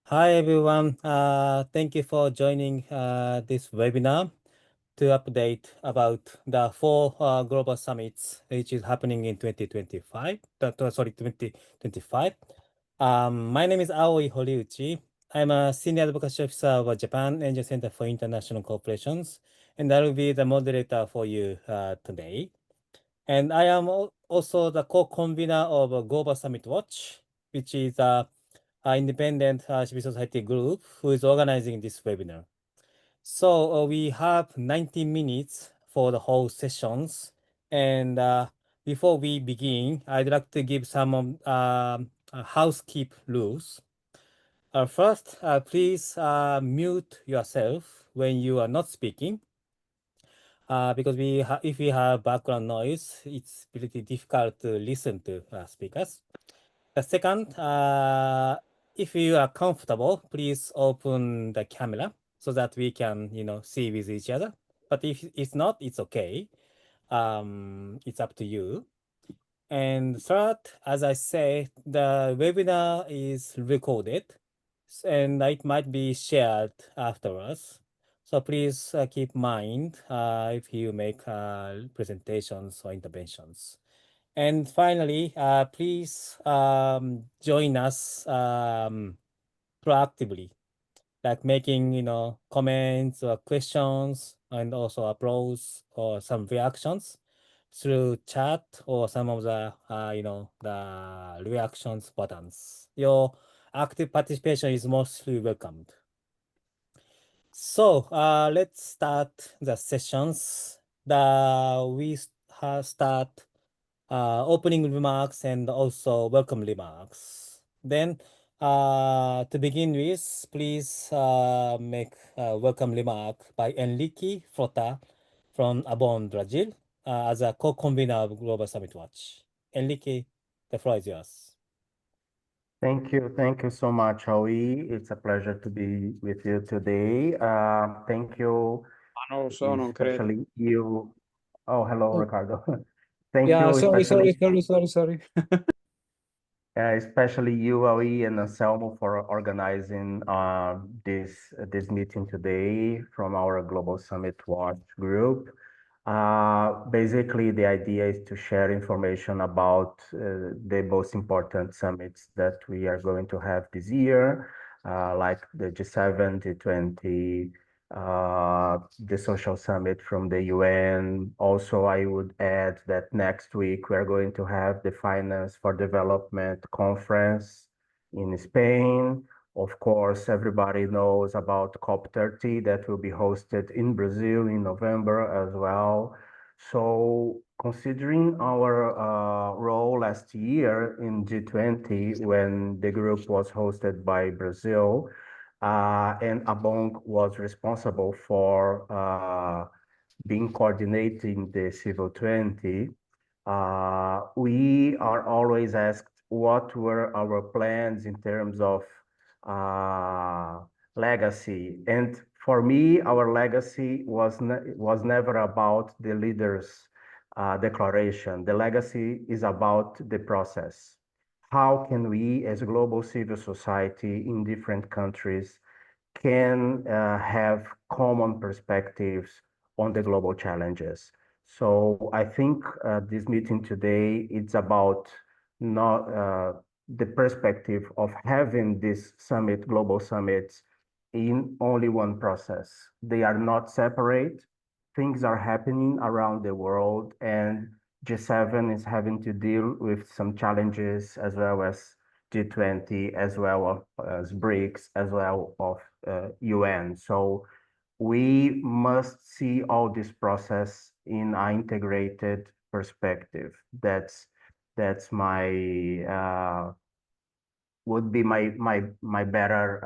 Hi everyone. Thank you for joining this webinar to update about the four global summits which is happening in 2025. Sorry, 2025. My name is Aoi Horiuchi. I'm a senior advocacy officer of Japan Angel Center for International Corporations, and I will be the moderator for you today. And I am also the co-convener of Global Summit Watch, which is independent civil society group who is organizing this webinar. So we have 90 minutes for the whole sessions. And before we begin, I'd like to give some housekeep rules. First, please mute yourself when you are not speaking, because if we have background noise, it's pretty difficult to listen to speakers. The second, if you are comfortable, please open the camera so that we can, see with each other. But if it's not, it's okay. It's up to you. And third, as I say, the webinar is recorded and it might be shared afterwards. So please keep mind if you make presentations or interventions. And finally, please join us proactively, like making, comments or questions and also applause or some reactions through chat or some of the, the reactions buttons. Your active participation is mostly welcomed. So let's start the sessions. We start opening remarks and also welcome remarks. Then, to begin with, please make a welcome remark by Henrique Frota from ABONG, Brazil, as a co-convener of Global Summit Watch. Henrique, the floor is yours. Thank you. Thank you so much, Howie. It's a pleasure to be with you today. Thank you, No, so non credo. especially you. Oh, hello, Oh. Ricardo. Thank Yeah, you, sorry. especially you, Howie, and Anselmo for organizing this meeting today from our Global Summit Watch group. Basically, the idea is to share information about the most important summits that we are going to have this year, like the G7, G20, the Social Summit from the UN. Also, I would add that next week we are going to have the Finance for Development Conference in Spain. Of course, everybody knows about COP30 that will be hosted in Brazil in November as well. So considering our role last year in G20 when the group was hosted by Brazil, and ABONG was responsible for being coordinating the Civil 20, we are always asked what were our plans in terms of legacy. And for me, our legacy was never about the leaders' declaration. The legacy is about the process. How can we, as global civil society in different countries, can have common perspectives on the global challenges? So I think this meeting today, it's about not the perspective of having this summit, global summits, in only one process. They are not separate. Things are happening around the world, and G7 is having to deal with some challenges as well as G20, as well as BRICS, as well as UN. So we must see all this process in an integrated perspective. That's my would be my better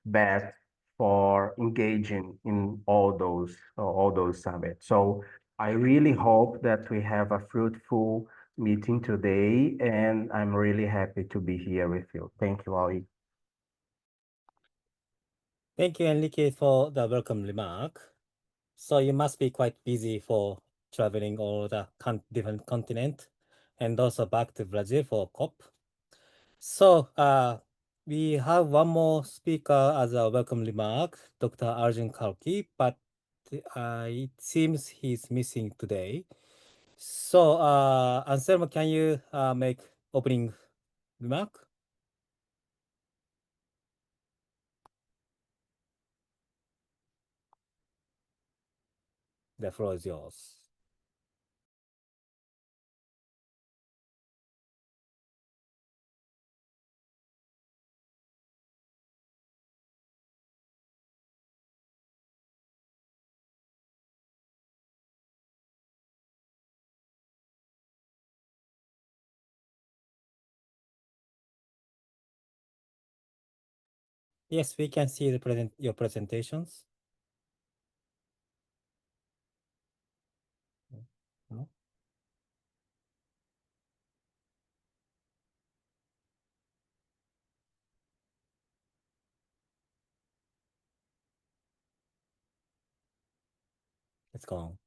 bet for engaging in all those summits. So I really hope that we have a fruitful meeting today, and I'm really happy to be here with you. Thank you, Ali. Thank you, Enrique, for the welcome remark. So you must be quite busy for traveling all the different continent and also back to Brazil for COP. So We have one more speaker as a welcome remark, Dr. Arjun Kalki, but it seems he's missing today. So, Anselmo, can you make opening remark? The floor is yours. Yes, we can see your presentations. No? It's gone.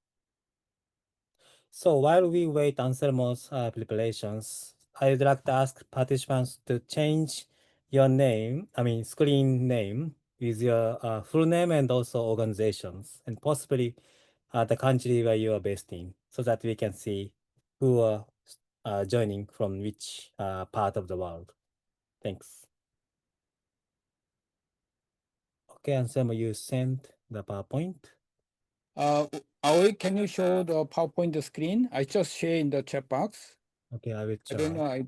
So while we wait Anselmo's preparations, I would like to ask participants to change your name, screen name, with your full name and also organizations, and possibly the country where you are based in, so that we can see who are joining from which part of the world. Thanks. Okay, Anselmo, you sent the PowerPoint. Aoi, can you show the PowerPoint screen? I just share in the chat box. Okay, I will I don't know. try.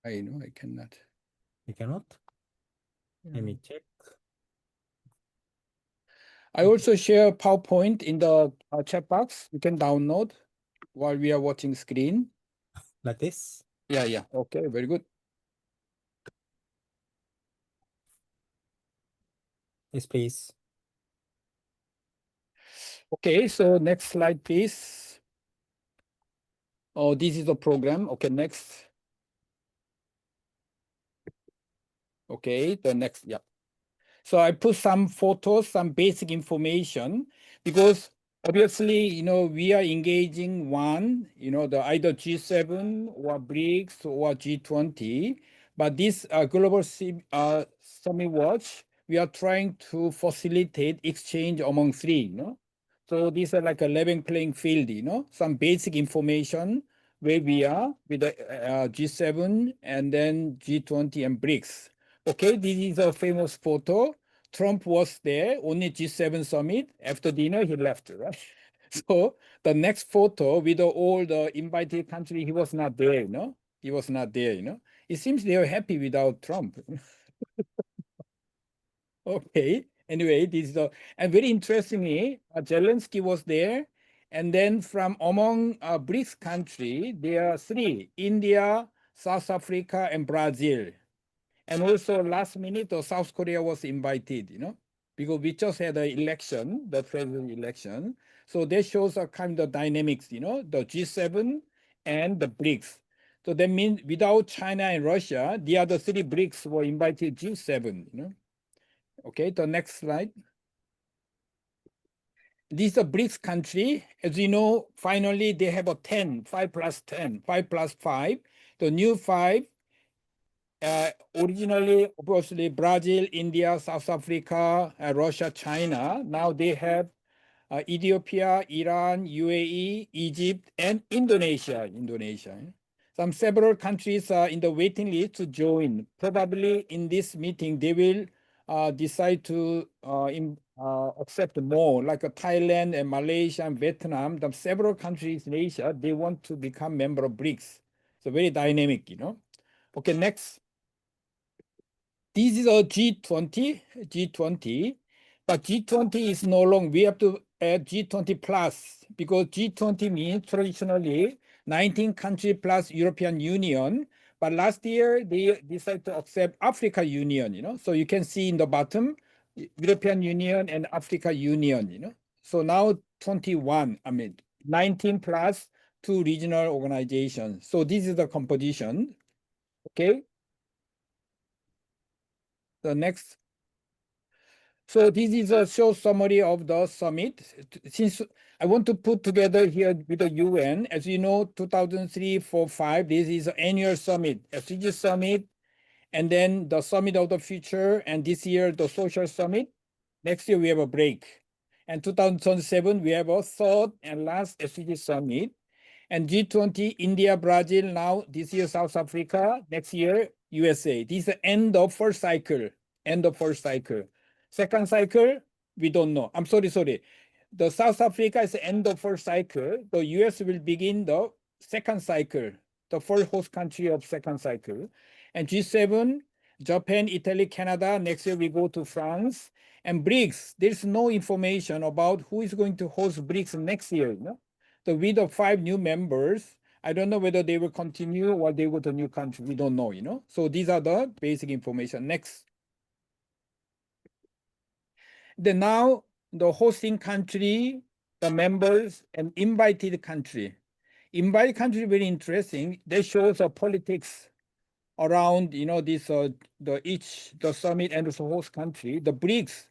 I know I cannot. You cannot? Let me check. I also share PowerPoint in the chat box. You can download while we are watching screen. Like this? Yeah. Okay, very good. Yes, please. Okay, so next slide, please. Oh, this is the program. Okay, next. Okay, the next, yeah. So I put some photos, some basic information, because obviously, we are engaging the either G7 or BRICS or G20, but this global summit watch, we are trying to facilitate exchange among three, So these are like a level playing field, some basic information where we are with the G7 and then G20 and BRICS. Okay, this is a famous photo. Trump was there, only G7 summit. After dinner, he left, right? So the next photo with all the invited country, he was not there, He was not there, It seems they are happy without Trump. Okay. Anyway, this is the, and very interestingly, Zelensky was there. And then from among BRICS country, there are three: India, South Africa, and Brazil. And also last minute, South Korea was invited, because we just had an election, the president election. So that shows a kind of dynamics, the G7 and the BRICS. So that means without China and Russia, the other three BRICS were invited G7, Okay, the next slide. This is a BRICS country. As you know, finally they have a 10, 5 plus 10, 5 plus 5. The new 5, originally, obviously, Brazil, India, South Africa, Russia, China. Now they have Ethiopia, Iran, UAE, Egypt, and Indonesia. Several countries are in the waiting list to join. Probably in this meeting, they will decide to accept more, like Thailand and Malaysia and Vietnam. Several countries in Asia, they want to become member of BRICS. So very dynamic, Okay, next. This is a G20, but G20 is no longer, we have to add G20 plus, because G20 means traditionally 19 country plus European Union, but last year they decided to accept Africa Union, so you can see in the bottom, European Union and Africa Union, so now 21, 19 plus two regional organizations. So this is the composition, okay? The next. So this is a short summary of the summit. Since I want to put together here with the UN, as you know, 2003, 4, 5, this is an annual summit, a SDG summit, and then the Summit of the Future, and this year the Social Summit. Next year we have a break. And 2027, we have a third and last SDG Summit. And G20, India, Brazil, now this year South Africa, next year USA. This is the end of first cycle, end of first cycle. Second cycle, we don't know. I'm sorry. The South Africa is the end of first cycle. The US will begin the second cycle, the first host country of second cycle. And G7, Japan, Italy, Canada, next year we go to France. And BRICS, there's no information about who is going to host BRICS next year. You know? So with the 5 new members, I don't know whether they will continue or they go to a new country. We don't know, you know. So these are the basic information. Next. Then now the hosting country, the members, and invited country. Invited country very interesting. They shows the politics around, you know, this the summit and the host country, the BRICS.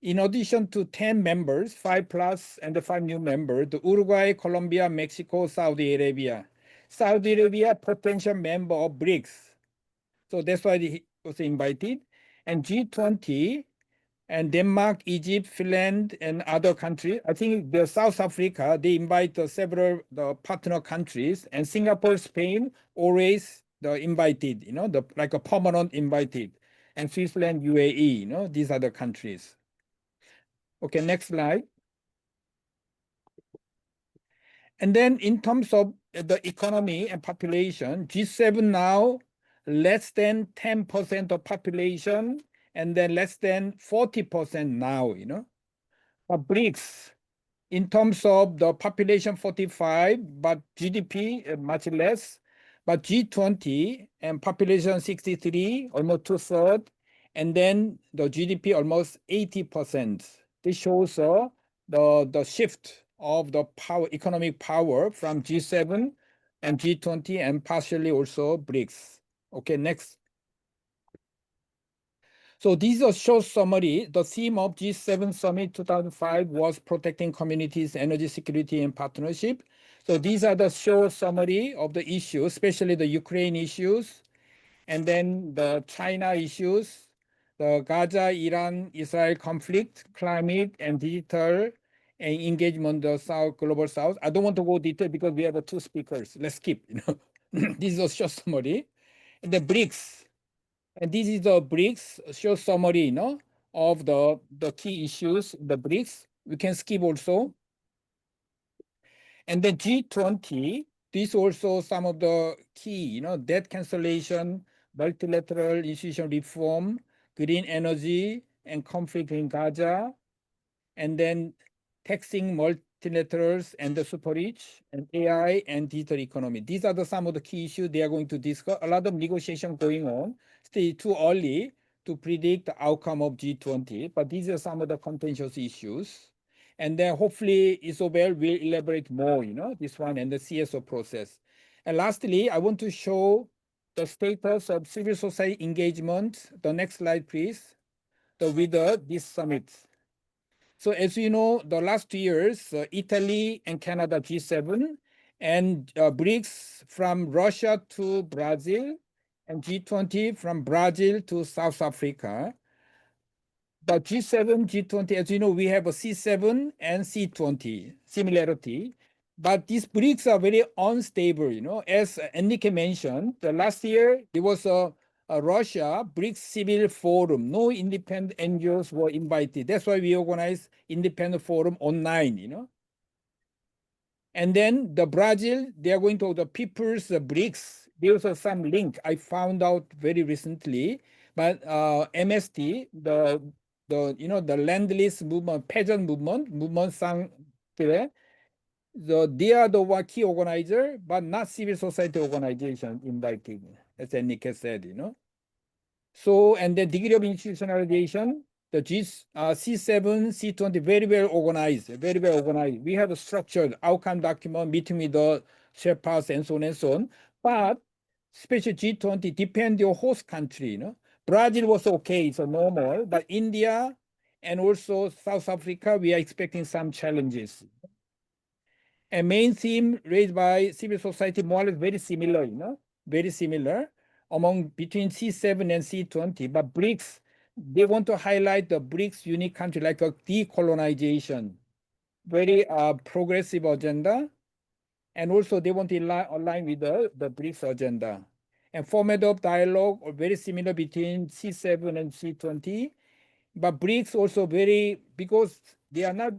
In addition to 10 members, 5 plus, and the 5 new members, the Uruguay, Colombia, Mexico, Saudi Arabia. Saudi Arabia, potential member of BRICS. So that's why he was invited. And G20, and Denmark, Egypt, Finland, and other countries. I think the South Africa, they invite several partner countries, and Singapore, Spain, always the invited, you know, like a permanent invited. And Switzerland, UAE, you know, these are the countries. Okay, next slide. And then in terms of the economy and population, G7 now less than 10% of population, and then less than 40% now, you know. But BRICS, in terms of the population 45, but GDP much less, but G20 and population 63, almost 2/3, and then the GDP almost 80%. This shows the shift of the power, economic power from G7 and G20 and partially also BRICS. Okay, next. So this is a short summary. The theme of G7 Summit 2005 was protecting communities, energy security, and partnership. So these are the short summary of the issues, especially the Ukraine issues, and then the China issues, the Gaza, Iran, Israel conflict, climate, and digital and engagement, the South, global South. I don't want to go detail because we have 2 speakers. Let's skip. You know, this is a short summary. And the BRICS. And this is the BRICS short summary, you know, of the key issues, the BRICS. We can skip also. And the G20, this also some of the key, you know, debt cancellation, multilateral institution reform, green energy, and conflict in Gaza, and then taxing multilaterals and the super rich, and AI and digital economy. These are some of the key issues they are going to discuss. A lot of negotiation going on. Still too early to predict the outcome of G20, but these are some of the contentious issues. And then hopefully Isobel will elaborate more, you know, this one and the CSO process. And lastly, I want to show the status of civil society engagement. The next slide, please. With this summit. So as you know, the last 2 years, Italy and Canada G7, and BRICS from Russia to Brazil, and G20 from Brazil to South Africa. But G7, G20, as you know, we have a C7 and C20 similarity. But these BRICS are very unstable, you know. As Henrique mentioned, the last year there was a Russia BRICS Civil Forum. No independent NGOs were invited. That's why we organized independent forum online, you know. And then the Brazil, they are going to the People's BRICS. There was some link I found out very recently. But MST, the you know, the land-lease movement, peasant movement sang there. They are the key organizer, but not civil society organization invited, as Henrique said, you know. So, and the degree of institutionalization, the C7, C20, very well organized, very well organized. We have a structured outcome document meeting with the Sherpas and so on and so on. But especially G20 depend your host country, you know. Brazil was okay, it's a normal, but India and also South Africa, we are expecting some challenges. And main theme raised by civil society more or less very similar, you know, very similar. between C7 and C20, but BRICS, they want to highlight the BRICS unique country like a decolonization, very progressive agenda, and also they want to align with the BRICS agenda. And format of dialogue are very similar between C7 and C20, but BRICS also because they are not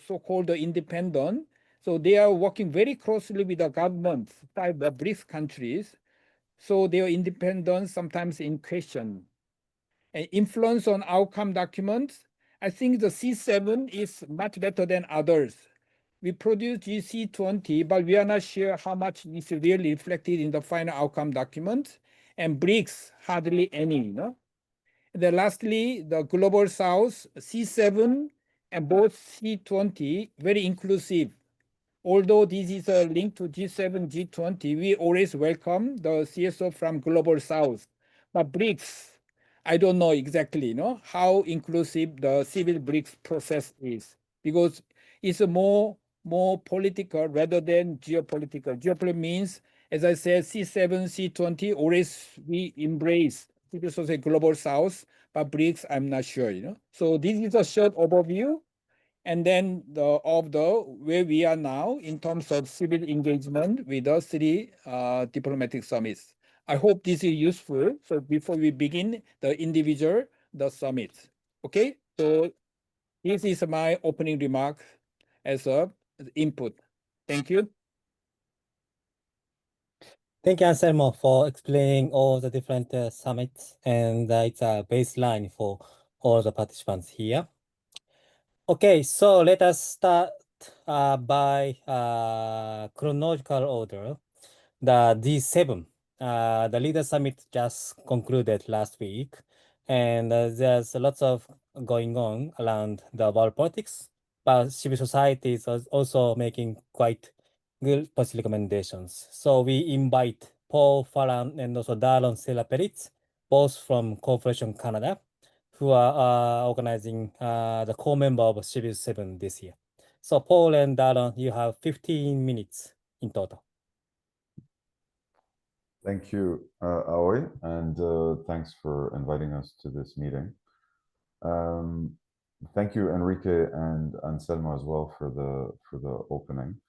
so-called independent, so they are working very closely with the governments, the BRICS countries, so their independence sometimes in question. And influence on outcome documents, I think the C7 is much better than others. We produce GC20, but we are not sure how much is really reflected in the final outcome document, and BRICS, hardly any. And then lastly, the Global South, C7 and both C20, very inclusive. Although this is a link to G7, G20, we always welcome the CSO from Global South. But BRICS, I don't know exactly how inclusive the civil BRICS process is, because it's more political rather than geopolitical. Geopolitical means, as I said, C7, C20, always we embrace civil society, Global South, but BRICS, I'm not sure. So this is a short overview. And then where we are now in terms of civil engagement with the three diplomatic summits. I hope this is useful. So before we begin the summits. Okay, so this is my opening remark as a input. Thank you. Thank you, Anselmo, for explaining all the different summits, and it's a baseline for all the participants here. Okay, so let us start by chronological order. The D7, the Leader Summit just concluded last week, and there's lots of going on around the world politics, but civil society is also making quite good policy recommendations. So we invite Paul, Farran, and also Darron Seller-Peritz, both from Cooperation Canada, who are organizing the co-member of Civil 7 this year. So Paul and Darron, you have 15 minutes in total. Thank you, Aoi, and thanks for inviting us to this meeting. Thank you, Henrique and Anselmo as well for the opening.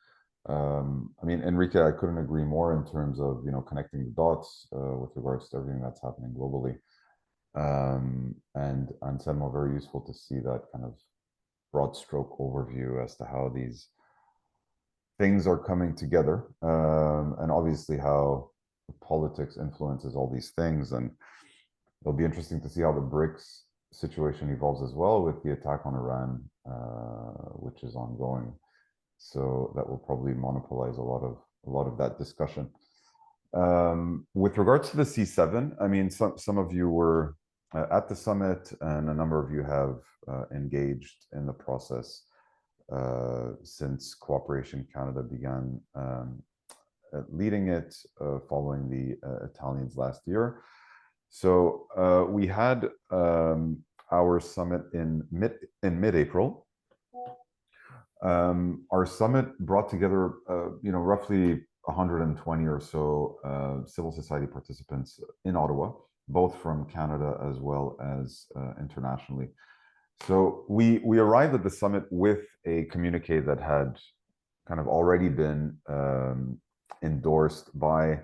I mean, Henrique, I couldn't agree more in terms of connecting the dots with regards to everything that's happening globally. And Anselmo, very useful to see that kind of broad stroke overview as to how these things are coming together, and obviously how politics influences all these things. And it'll be interesting to see how the BRICS situation evolves as well with the attack on Iran, which is ongoing. So that will probably monopolize a lot of that discussion. With regards to the C7, I mean, some of you were at the summit, and a number of you have engaged in the process since Cooperation Canada began leading it following the Italians last year. So we had our summit in mid-April. Our summit brought together roughly 120 or so civil society participants in Ottawa, both from Canada as well as internationally. So we arrived at the summit with a communique that had kind of already been endorsed by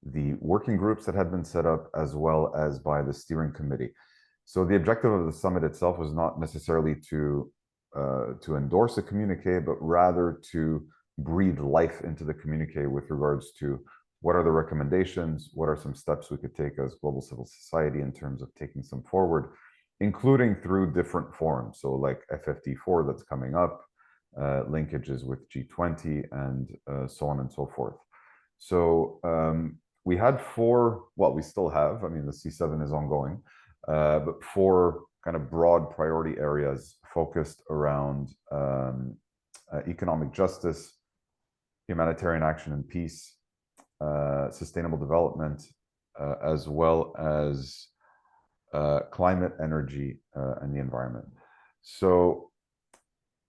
the working groups that had been set up, as well as by the steering committee. So the objective of the summit itself was not necessarily to endorse a communique, but rather to breathe life into the communique with regards to what are the recommendations, what are some steps we could take as global civil society in terms of taking some forward, including through different forums. So like FFD4 that's coming up, linkages with G20, and so on and so forth. So we had we still have, I mean, the C7 is ongoing, but 4 kind of broad priority areas focused around economic justice, humanitarian action and peace, sustainable development, as well as climate, energy, and the environment. So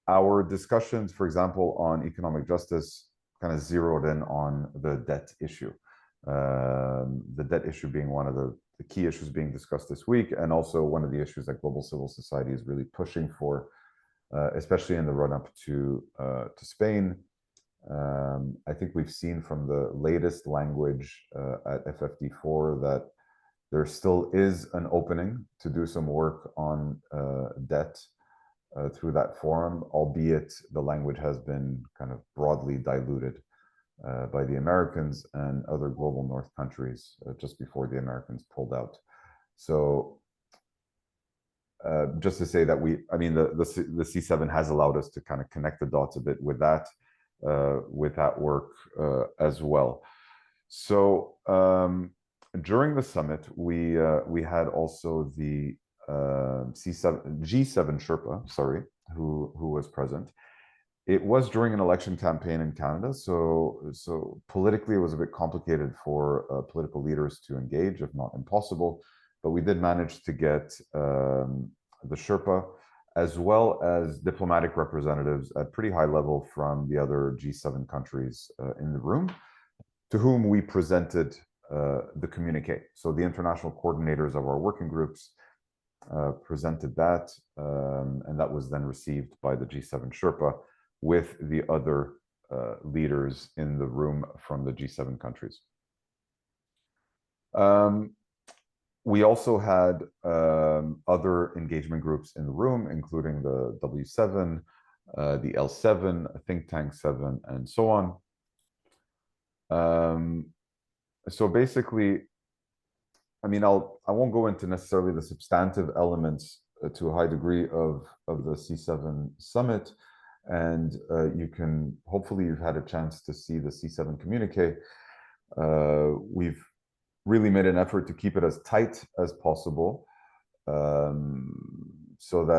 our discussions, for example, on economic justice kind of zeroed in on the debt issue. The debt issue being one of the key issues being discussed this week, and also one of the issues that global civil society is really pushing for, especially in the run-up to Spain. I think we've seen from the latest language at FFD4 that there still is an opening to do some work on debt through that forum, albeit the language has been kind of broadly diluted by the Americans and other global north countries just before the Americans pulled out. So just to say that the C7 has allowed us to kind of connect the dots a bit with that work as well. So during the summit, we had also the G7 Sherpa, sorry, who was present. It was during an election campaign in Canada, so politically it was a bit complicated for political leaders to engage, if not impossible. But we did manage to get the Sherpa, as well as diplomatic representatives at pretty high level from the other G7 countries in the room, to whom we presented the communique. So the international coordinators of our working groups presented that, and that was then received by the G7 Sherpa with the other leaders in the room from the G7 countries. We also had other engagement groups in the room, including the W7, the L7, Think Tank 7, and so on. So basically, I mean, I won't go into necessarily the substantive elements to a high degree of the C7 summit, and hopefully you've had a chance to see the C7 communique. We've really made an effort to keep it as tight as possible, so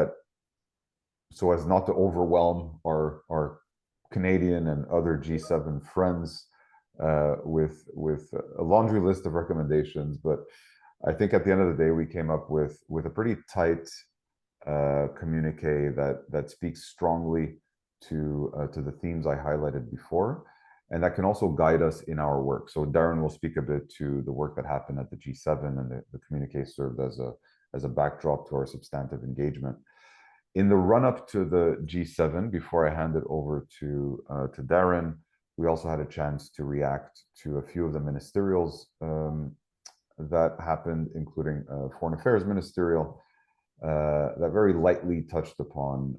as not to overwhelm our Canadian and other G7 friends with a laundry list of recommendations. But I think at the end of the day, we came up with a pretty tight communique that speaks strongly to the themes I highlighted before, and that can also guide us in our work. So Darron will speak a bit to the work that happened at the G7, and the communique served as a backdrop to our substantive engagement. In the run-up to the G7, before I hand it over to Darron, we also had a chance to react to a few of the ministerials that happened, including Foreign Affairs Ministerial, that very lightly touched upon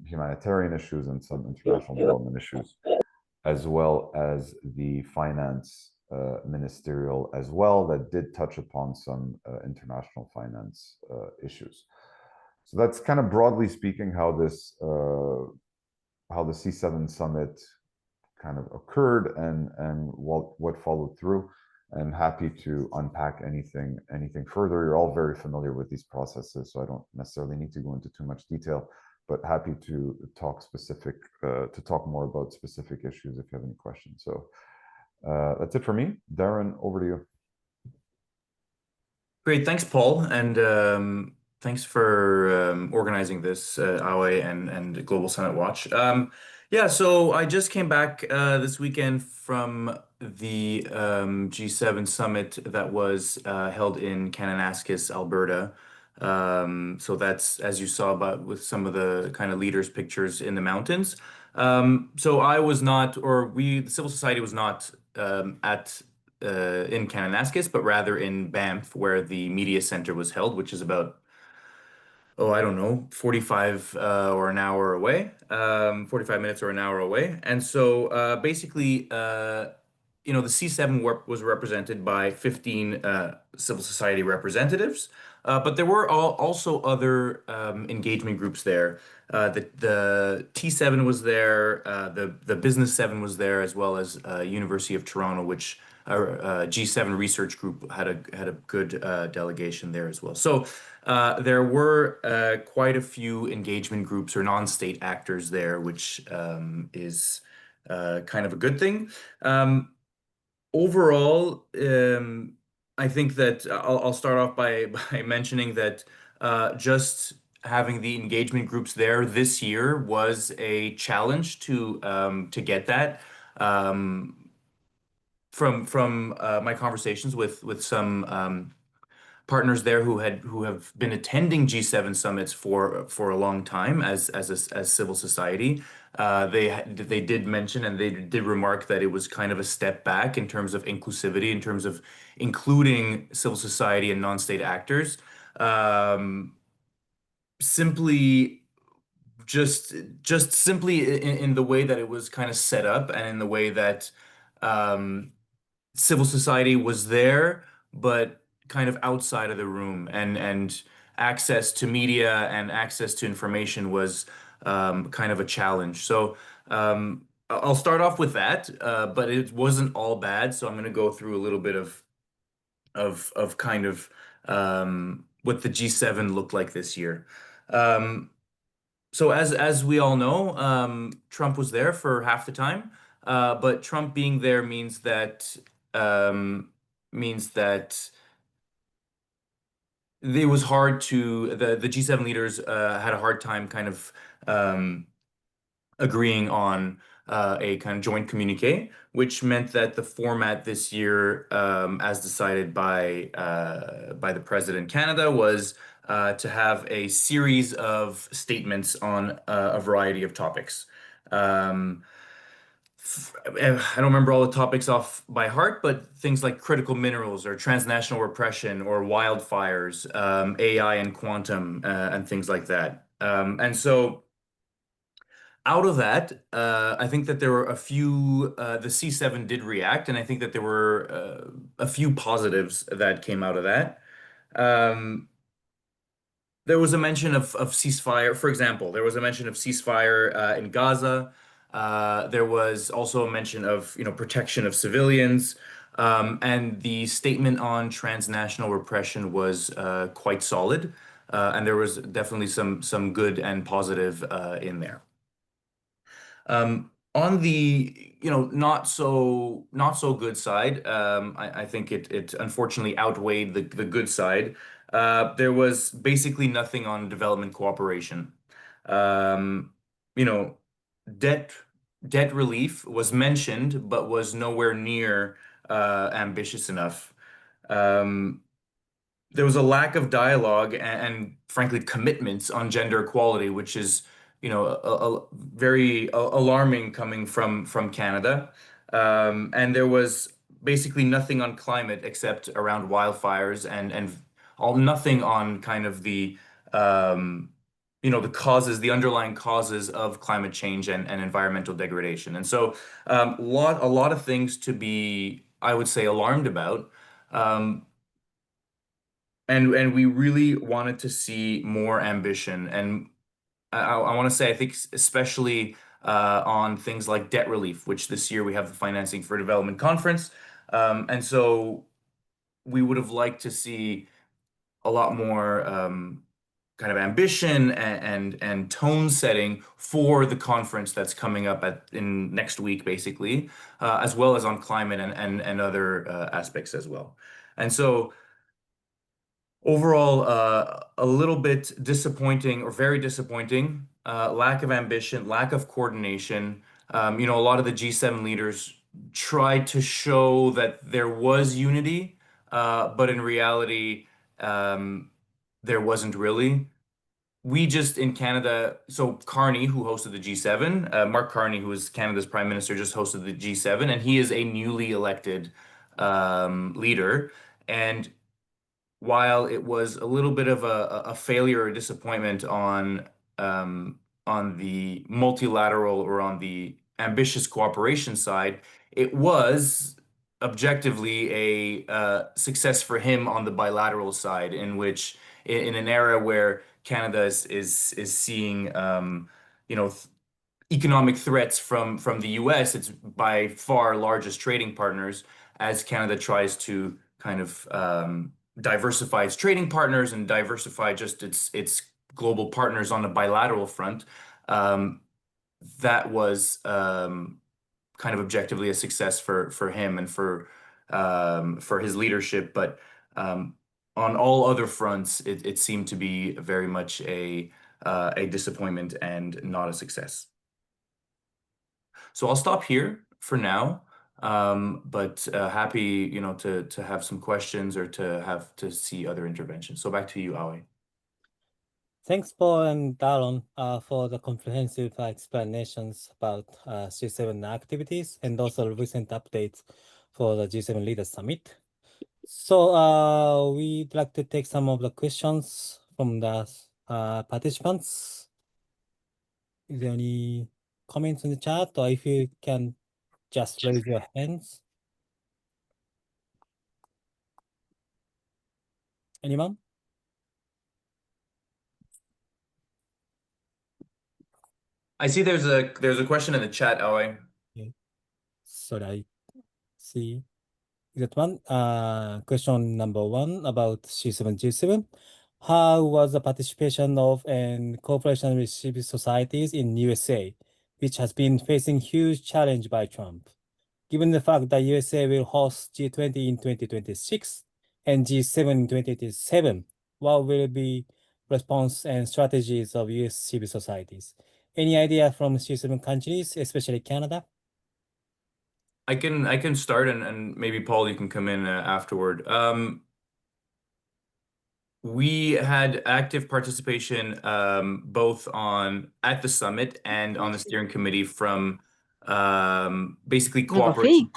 humanitarian issues and some international development issues, as well as the Finance Ministerial as well, that did touch upon some international finance issues. So that's kind of broadly speaking how the C7 summit kind of occurred and what followed through. I'm happy to unpack anything further. You're all very familiar with these processes, so I don't necessarily need to go into too much detail, but happy to talk more about specific issues if you have any questions. So that's it for me. Darron, over to you. Great, thanks, Paul, and thanks for organizing this, Awe and Global Summit Watch. Yeah, so I just came back this weekend from the G7 summit that was held in Kananaskis, Alberta. So that's, as you saw, but with some of the kind of leaders' pictures in the mountains. So I was not, or the civil society was not in Kananaskis, but rather in Banff, where the media center was held, which is about, I don't know, 45 or an hour away, 45 minutes or an hour away. And so basically, the C7 was represented by 15 civil society representatives, but there were also other engagement groups there. The T7 was there, the Business 7 was there, as well as University of Toronto, which G7 research group had a good delegation there as well. So there were quite a few engagement groups or non-state actors there, which is kind of a good thing. Overall, I think that I'll start off by mentioning that just having the engagement groups there this year was a challenge to get that. from my conversations with some partners there who have been attending G7 summits for a long time as civil society. They did mention and they did remark that it was kind of a step back in terms of inclusivity, in terms of including civil society and non-state actors. Simply just simply in the way that it was kind of set up and in the way that civil society was there, but kind of outside of the room, and access to media and access to information was kind of a challenge. So I'll start off with that, but it wasn't all bad. So I'm going to go through a little bit of kind of what the G7 looked like this year. So as we all know, Trump was there for half the time, but Trump being there means that it was hard to the G7 leaders had a hard time kind of agreeing on a kind of joint communique, which meant that the format this year, as decided by the president in Canada, was to have a series of statements on a variety of topics. I don't remember all the topics off by heart, but things like critical minerals or transnational repression or wildfires, AI and quantum, and things like that. And so out of that, I think that there were a few, the C7 did react, and I think that there were a few positives that came out of that. There was a mention of ceasefire, for example. There was a mention of ceasefire in Gaza. There was also a mention of protection of civilians, and the statement on transnational repression was quite solid, and there was definitely some good and positive in there. On the not so good side, I think it unfortunately outweighed the good side. There was basically nothing on development cooperation. You know, debt relief was mentioned, but was nowhere near ambitious enough. There was a lack of dialogue and frankly commitments on gender equality, which is very alarming coming from Canada. And there was basically nothing on climate except around wildfires and nothing on kind of the the underlying causes of climate change and environmental degradation. And so a lot of things to be, I would say, alarmed about. And we really wanted to see more ambition. And I want to say, I think especially on things like debt relief, which this year we have the Financing for Development Conference. And so we would have liked to see a lot more kind of ambition and tone setting for the conference that's coming up in next week, basically, as well as on climate and other aspects as well. And so overall, a little bit disappointing or very disappointing, lack of ambition, lack of coordination. A lot of the G7 leaders tried to show that there was unity, but in reality, there wasn't really. We just in Canada, so Carney, who hosted the G7, Mark Carney, who is Canada's Prime Minister, just hosted the G7, and he is a newly elected leader. And while it was a little bit of a failure or disappointment on the multilateral or on the ambitious cooperation side, it was objectively a success for him on the bilateral side, in which in an era where Canada is seeing economic threats from the US, its by far largest trading partners, as Canada tries to kind of diversify its trading partners and diversify just its global partners on the bilateral front. That was kind of objectively a success for him and for his leadership, but on all other fronts, it seemed to be very much a disappointment and not a success. So I'll stop here for now. But happy, to have some questions or to see other interventions. So back to you, Aoi. Thanks, Paul and Darron, for the comprehensive explanations about G7 activities and also recent updates for the G7 Leaders Summit. So we'd like to take some of the questions from the participants. Is there any comments in the chat, or if you can just raise your hands? Anyone? I see there's a question in the chat, Aoi. Okay. Sorry, I see that one. Question number one about G7. How was the participation of and cooperation with civil societies in USA, which has been facing huge challenge by Trump? Given the fact that USA will host G20 in 2026 and G7 in 2027, what will be response and strategies of US civil societies? Any idea from G7 countries, especially Canada? I can start, and maybe Paul, you can come in afterward. We had active participation both at the summit and on the steering committee from basically Cooperation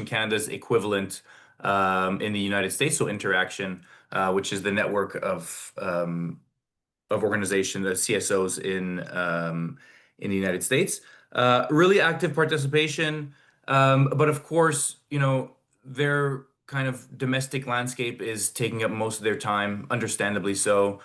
Canada's equivalent in the United States, so Interaction, which is the network of organization, the CSOs in the United States. Really active participation, but of course, their kind of domestic landscape is taking up most of their time, understandably so.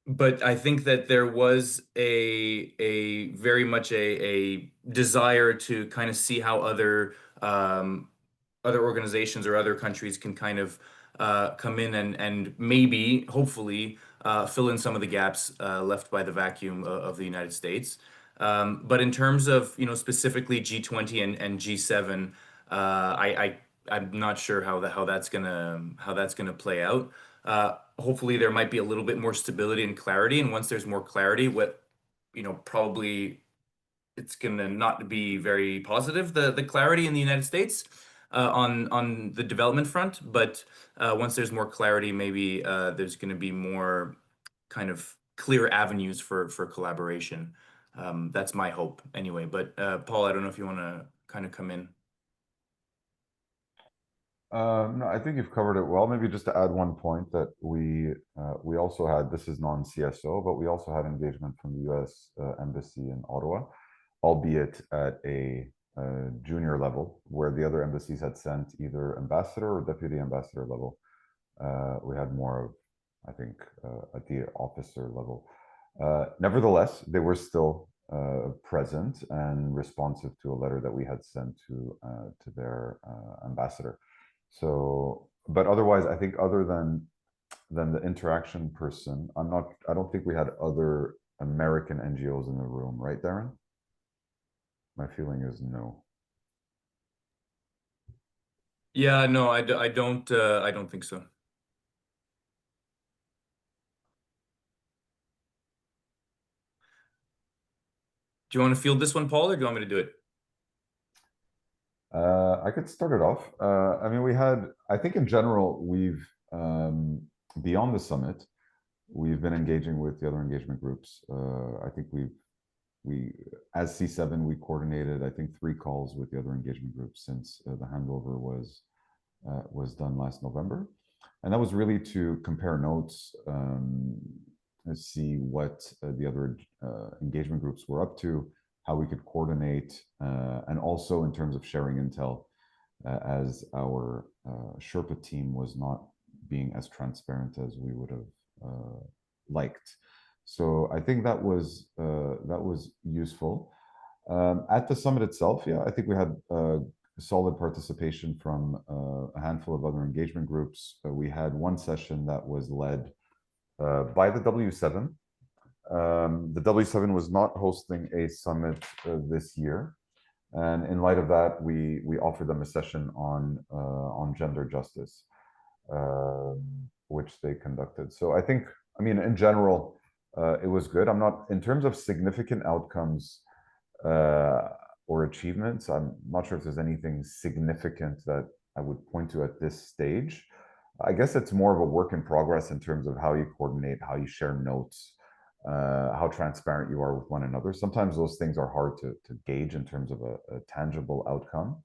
But I think that there was a very much a desire to kind of see how other organizations or other countries can kind of come in and maybe, hopefully, fill in some of the gaps left by the vacuum of the United States. But in terms of, specifically G20 and G7, I'm not sure how that's gonna play out. Hopefully there might be a little bit more stability and clarity, and once there's more clarity, probably it's gonna not be very positive, the clarity in the United States on the development front. But once there's more clarity, maybe there's gonna be more kind of clear avenues for collaboration. That's my hope anyway. But Paul, I don't know if you want to kind of come in. No, I think you've covered it well. Maybe just to add one point that we also had, this is non-CSO, but we also had engagement from the U.S. Embassy in Ottawa, albeit at a junior level, where the other embassies had sent either ambassador or deputy ambassador level. We had more of, I think, at the officer level. Nevertheless, they were still present and responsive to a letter that we had sent to their ambassador. So, but otherwise, I think other than the interaction person, I don't think we had other American NGOs in the room, right, Darron? My feeling is no. Yeah, no, I don't think so. Do you want to field this one, Paul, or do you want me to do it? I could start it off. I mean, I think in general, we've, beyond the summit, we've been engaging with the other engagement groups. I think as C7, we coordinated, I think, 3 calls with the other engagement groups since the handover was done last November. And that was really to compare notes, see what the other engagement groups were up to, how we could coordinate, and also in terms of sharing intel, as our Sherpa team was not being as transparent as we would have liked. So I think that was useful. At the summit itself, yeah, I think we had solid participation from a handful of other engagement groups. We had one session that was led by the W7. The W7 was not hosting a summit this year, and in light of that, we offered them a session on gender justice, which they conducted. So I think, I mean, in general, it was good. I'm not, in terms of significant outcomes or achievements, I'm not sure if there's anything significant that I would point to at this stage. I guess it's more of a work in progress in terms of how you coordinate, how you share notes, how transparent you are with one another. Sometimes those things are hard to gauge in terms of a tangible outcome.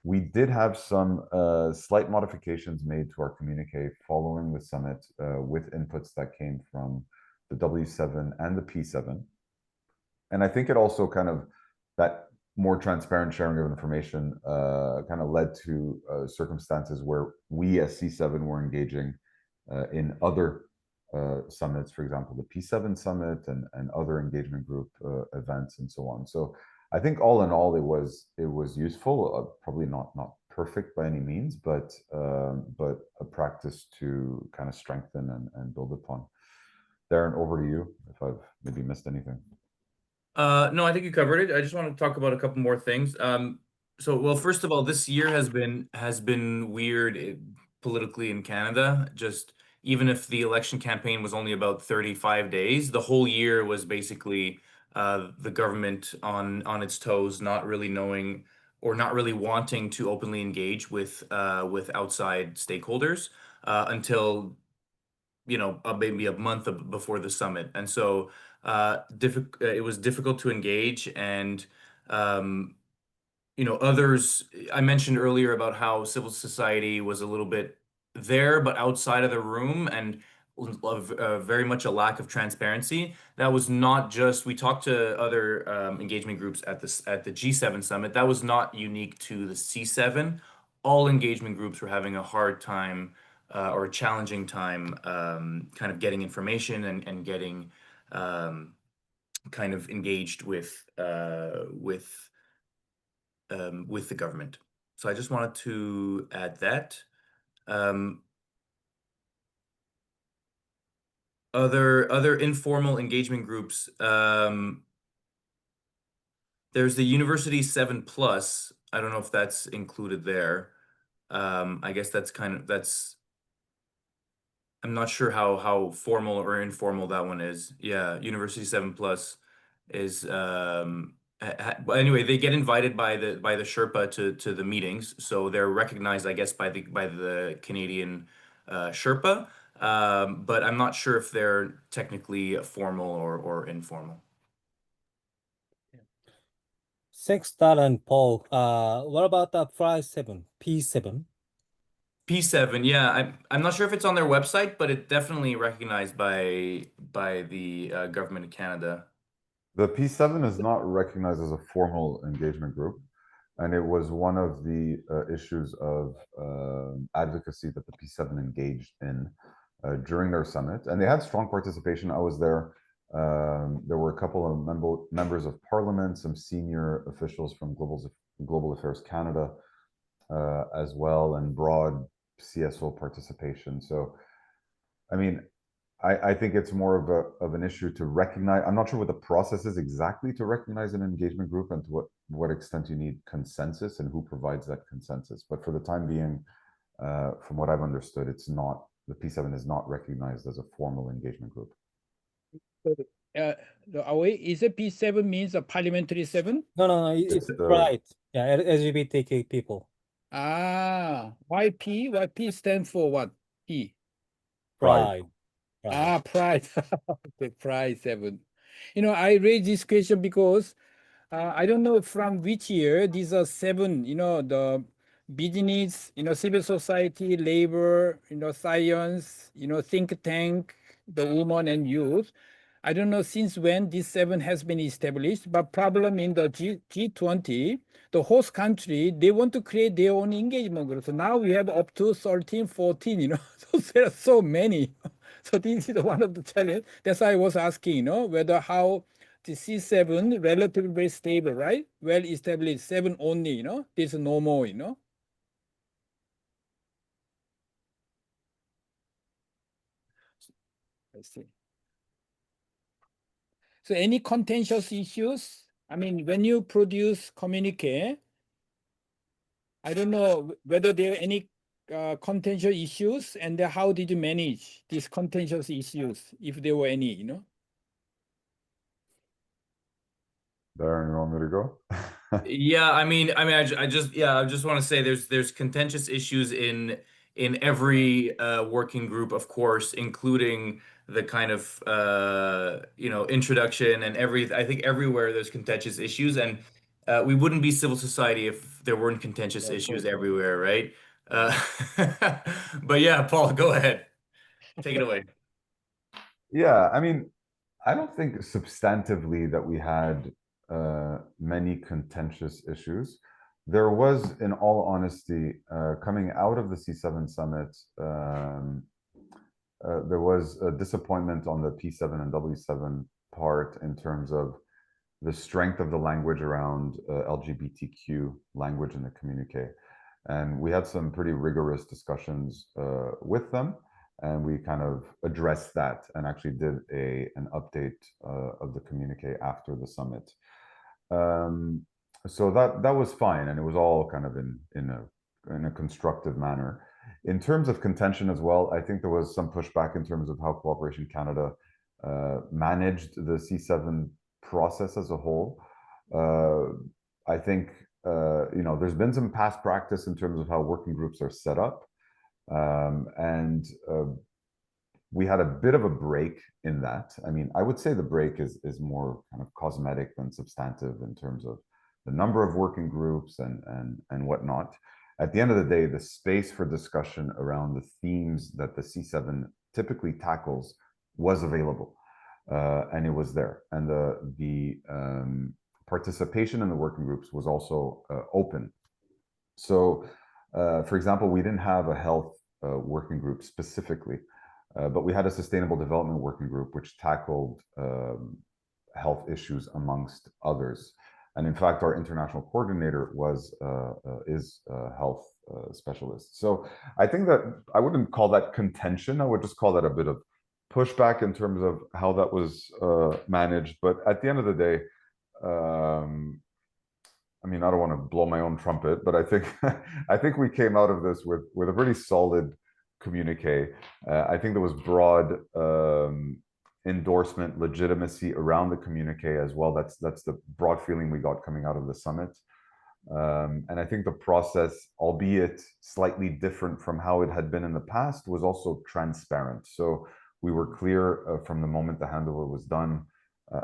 We did have some slight modifications made to our communique following the summit with inputs that came from the W7 and the P7. And I think it also kind of, that more transparent sharing of information kind of led to circumstances where we as C7 were engaging in other summits, for example, the P7 summit and other engagement group events and so on. So I think all in all, it was useful, probably not perfect by any means, but a practice to kind of strengthen and build upon. Darron, over to you, if I've maybe missed anything. No, I think you covered it. I just want to talk about a couple more things. Well, first of all, this year has been weird politically in Canada. Just even if the election campaign was only about 35 days, the whole year was basically the government on its toes, not really knowing or not really wanting to openly engage with outside stakeholders until maybe a month before the summit. And so it was difficult to engage, and others, I mentioned earlier about how civil society was a little bit there but outside of the room, and very much a lack of transparency. That was not just, we talked to other engagement groups at the G7 summit. That was not unique to the C7. All engagement groups were having a hard time or a challenging time kind of getting information and getting kind of engaged with the government. So I just wanted to add that. Other informal engagement groups. There's the University 7+. I don't know if that's included there. I guess I'm not sure how formal or informal that one is. Yeah, University 7+ is anyway, they get invited by the Sherpa to the meetings, so they're recognized, I guess, by the Canadian Sherpa, but I'm not sure if they're technically formal or informal. Thanks, Darron and Paul. What about the Frye 7, P7? P7, yeah, I'm not sure if it's on their website, but it's definitely recognized by the government of Canada. The P7 is not recognized as a formal engagement group, and it was one of the issues of advocacy that the P7 engaged in during their summit, and they had strong participation. I was there. There were a couple of members of parliament, some senior officials from Global Affairs Canada as well, and broad CSO participation. So, I mean, I think it's more of an issue to recognize. I'm not sure what the process is exactly to recognize an engagement group and to what extent you need consensus and who provides that consensus. But for the time being, from what I've understood, it's not, the P7 is not recognized as a formal engagement group. Is it P7 means a parliamentary 7? No, it's right. Yeah, LGBTQ people. Why P? Why P stands for what? P. Pride. Pride. The Pride 7. I raised this question because I don't know from which year these are 7, the business, civil society, labor, science, think tank, the women and youth. I don't know since when this 7 has been established, but problem in the G20, the host country, they want to create their own engagement group. So now we have up to 13, 14, so there are so many. So this is one of the challenges. That's why I was asking, whether how the C7 relatively very stable, right? Well established 7 only, this is normal, Let's see. So any contentious issues? I mean, when you produce communique, I don't know whether there are any contentious issues, and how did you manage these contentious issues, if there were any, Darren, you want me to go? Yeah, I just want to say there's contentious issues in every working group, of course, including the kind of introduction and I think everywhere there's contentious issues, and we wouldn't be civil society if there weren't contentious issues everywhere, right? But yeah, Paul, go ahead. Take it away. Yeah, I mean, I don't think substantively that we had many contentious issues. There was, in all honesty, coming out of the C7 summit, there was a disappointment on the P7 and W7 part in terms of the strength of the language around LGBTQ language in the communique. And we had some pretty rigorous discussions with them, and we kind of addressed that and actually did an update of the communique after the summit. So that was fine, and it was all kind of in a constructive manner. In terms of contention as well, I think there was some pushback in terms of how Cooperation Canada managed the C7 process as a whole. I think there's been some past practice in terms of how working groups are set up, and we had a bit of a break in that. I mean, I would say the break is more kind of cosmetic than substantive in terms of the number of working groups and whatnot. At the end of the day, the space for discussion around the themes that the C7 typically tackles was available, and it was there. And the participation in the working groups was also open. So, for example, we didn't have a health working group specifically, but we had a sustainable development working group which tackled health issues amongst others. And in fact, our international coordinator is a health specialist. So I think that I wouldn't call that contention. I would just call that a bit of pushback in terms of how that was managed. But at the end of the day, I mean, I don't want to blow my own trumpet, but I think we came out of this with a pretty solid communique. I think there was broad endorsement, legitimacy around the communique as well. That's the broad feeling we got coming out of the summit. And I think the process, albeit slightly different from how it had been in the past, was also transparent. So we were clear from the moment the handover was done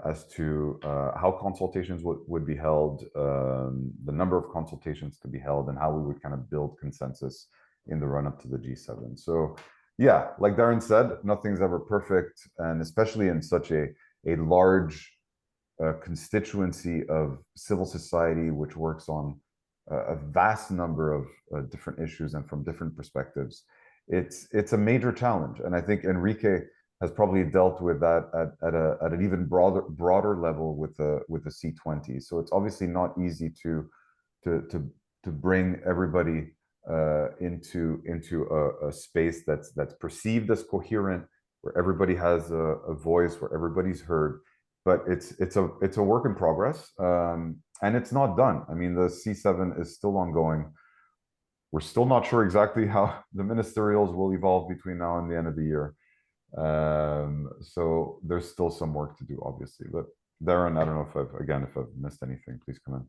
as to how consultations would be held, the number of consultations to be held, and how we would kind of build consensus in the run-up to the G7. So yeah, like Darren said, nothing's ever perfect, and especially in such a large constituency of civil society, which works on a vast number of different issues and from different perspectives. It's a major challenge, and I think Henrique has probably dealt with that at an even broader level with the C20. So it's obviously not easy to bring everybody into a space that's perceived as coherent, where everybody has a voice, where everybody's heard. But it's a work in progress, and it's not done. I mean, the C7 is still ongoing. We're still not sure exactly how the ministerials will evolve between now and the end of the year. So there's still some work to do, obviously. But Darren, I don't know if I've missed anything. Please come in.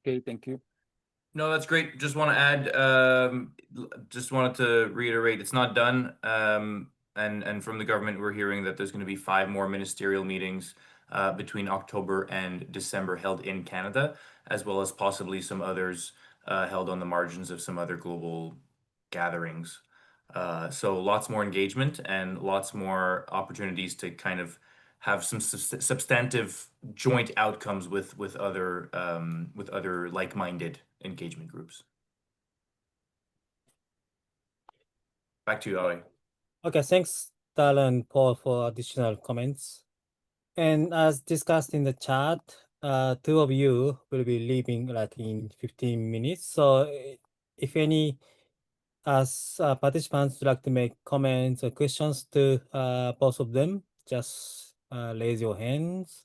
Okay, thank you. No, that's great. Just want to add, just wanted to reiterate, it's not done. And from the government, we're hearing that there's going to be 5 more ministerial meetings between October and December held in Canada, as well as possibly some others held on the margins of some other global gatherings. So lots more engagement and lots more opportunities to kind of have some substantive joint outcomes with other like-minded engagement groups. Back to you, Aoi. Okay, thanks, Darren and Paul, for additional comments. And as discussed in the chat, 2 of you will be leaving like in 15 minutes. So if any participants would like to make comments or questions to both of them, just raise your hands.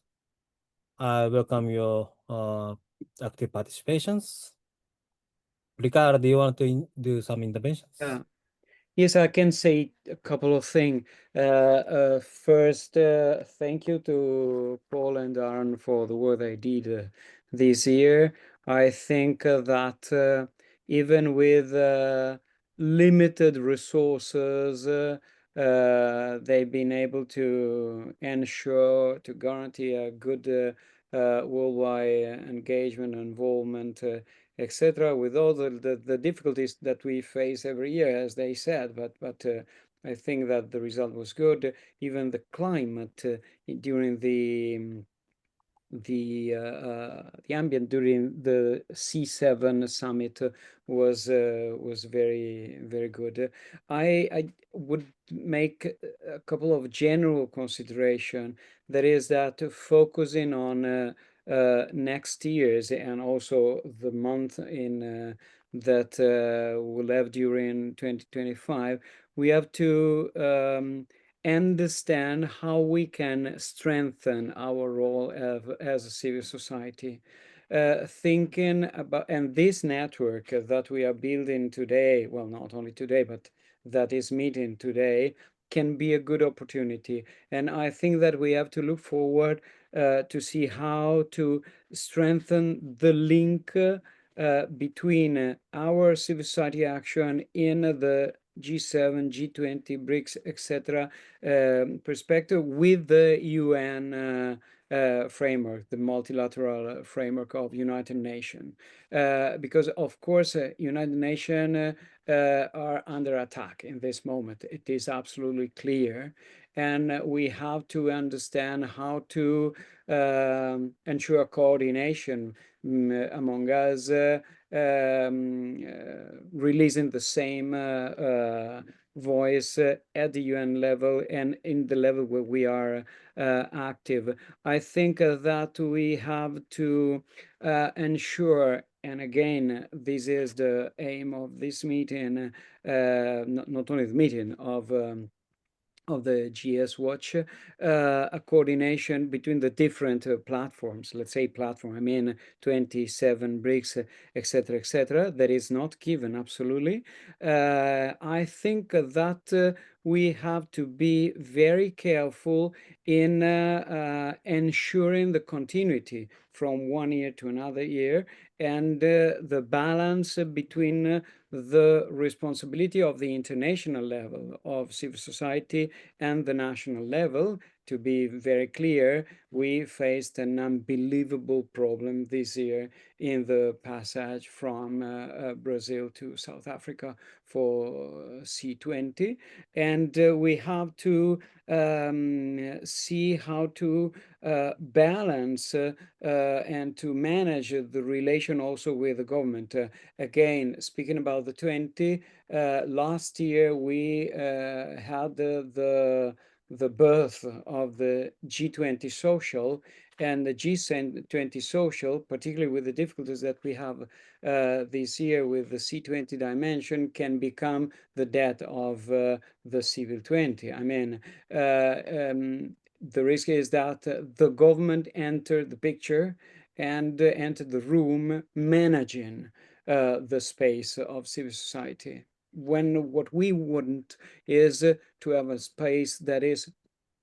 I welcome your active participations. Ricardo, do you want to do some interventions? Yeah. Yes, I can say a couple of things. First, thank you to Paul and Darron for the work they did this year. I think that even with limited resources, they've been able to ensure, to guarantee a good worldwide engagement, involvement, etc., with all the difficulties that we face every year, as they said. But I think that the result was good. Even the climate during the ambient during the C7 summit was very good. I would make a couple of general consideration. That is that focusing on next year's and also the month in that we'll have during 2025, we have to understand how we can strengthen our role as a civil society. Thinking about, and this network that we are building today, well, not only today, but that is meeting today, can be a good opportunity. And I think that we have to look forward to see how to strengthen the link between our civil society action in the G7, G20, BRICS, etc. Perspective with the UN framework, the multilateral framework of United Nations. Because of course, United Nations are under attack in this moment. It is absolutely clear. And we have to understand how to ensure coordination among us, releasing the same voice at the UN level and in the level where we are active. I think that we have to ensure, and again, this is the aim of this meeting, not only the meeting of the GS Watch, a coordination between the different platforms. Let's say platform, I mean 27 BRICS, etc., that is not given, absolutely. I think that we have to be very careful in ensuring the continuity from one year to another year, and the balance between the responsibility of the international level of civil society and the national level. To be very clear, we faced an unbelievable problem this year in the passage from Brazil to South Africa for C20. And we have to see how to balance and to manage the relation also with the government. Again, speaking about the 20, last year we had the birth of the G20 social, and the G20 social, particularly with the difficulties that we have this year with the C20 dimension, can become the death of the civil 20. I mean, the risk is that the government entered the picture and entered the room managing the space of civil society, when what we want is to have a space that is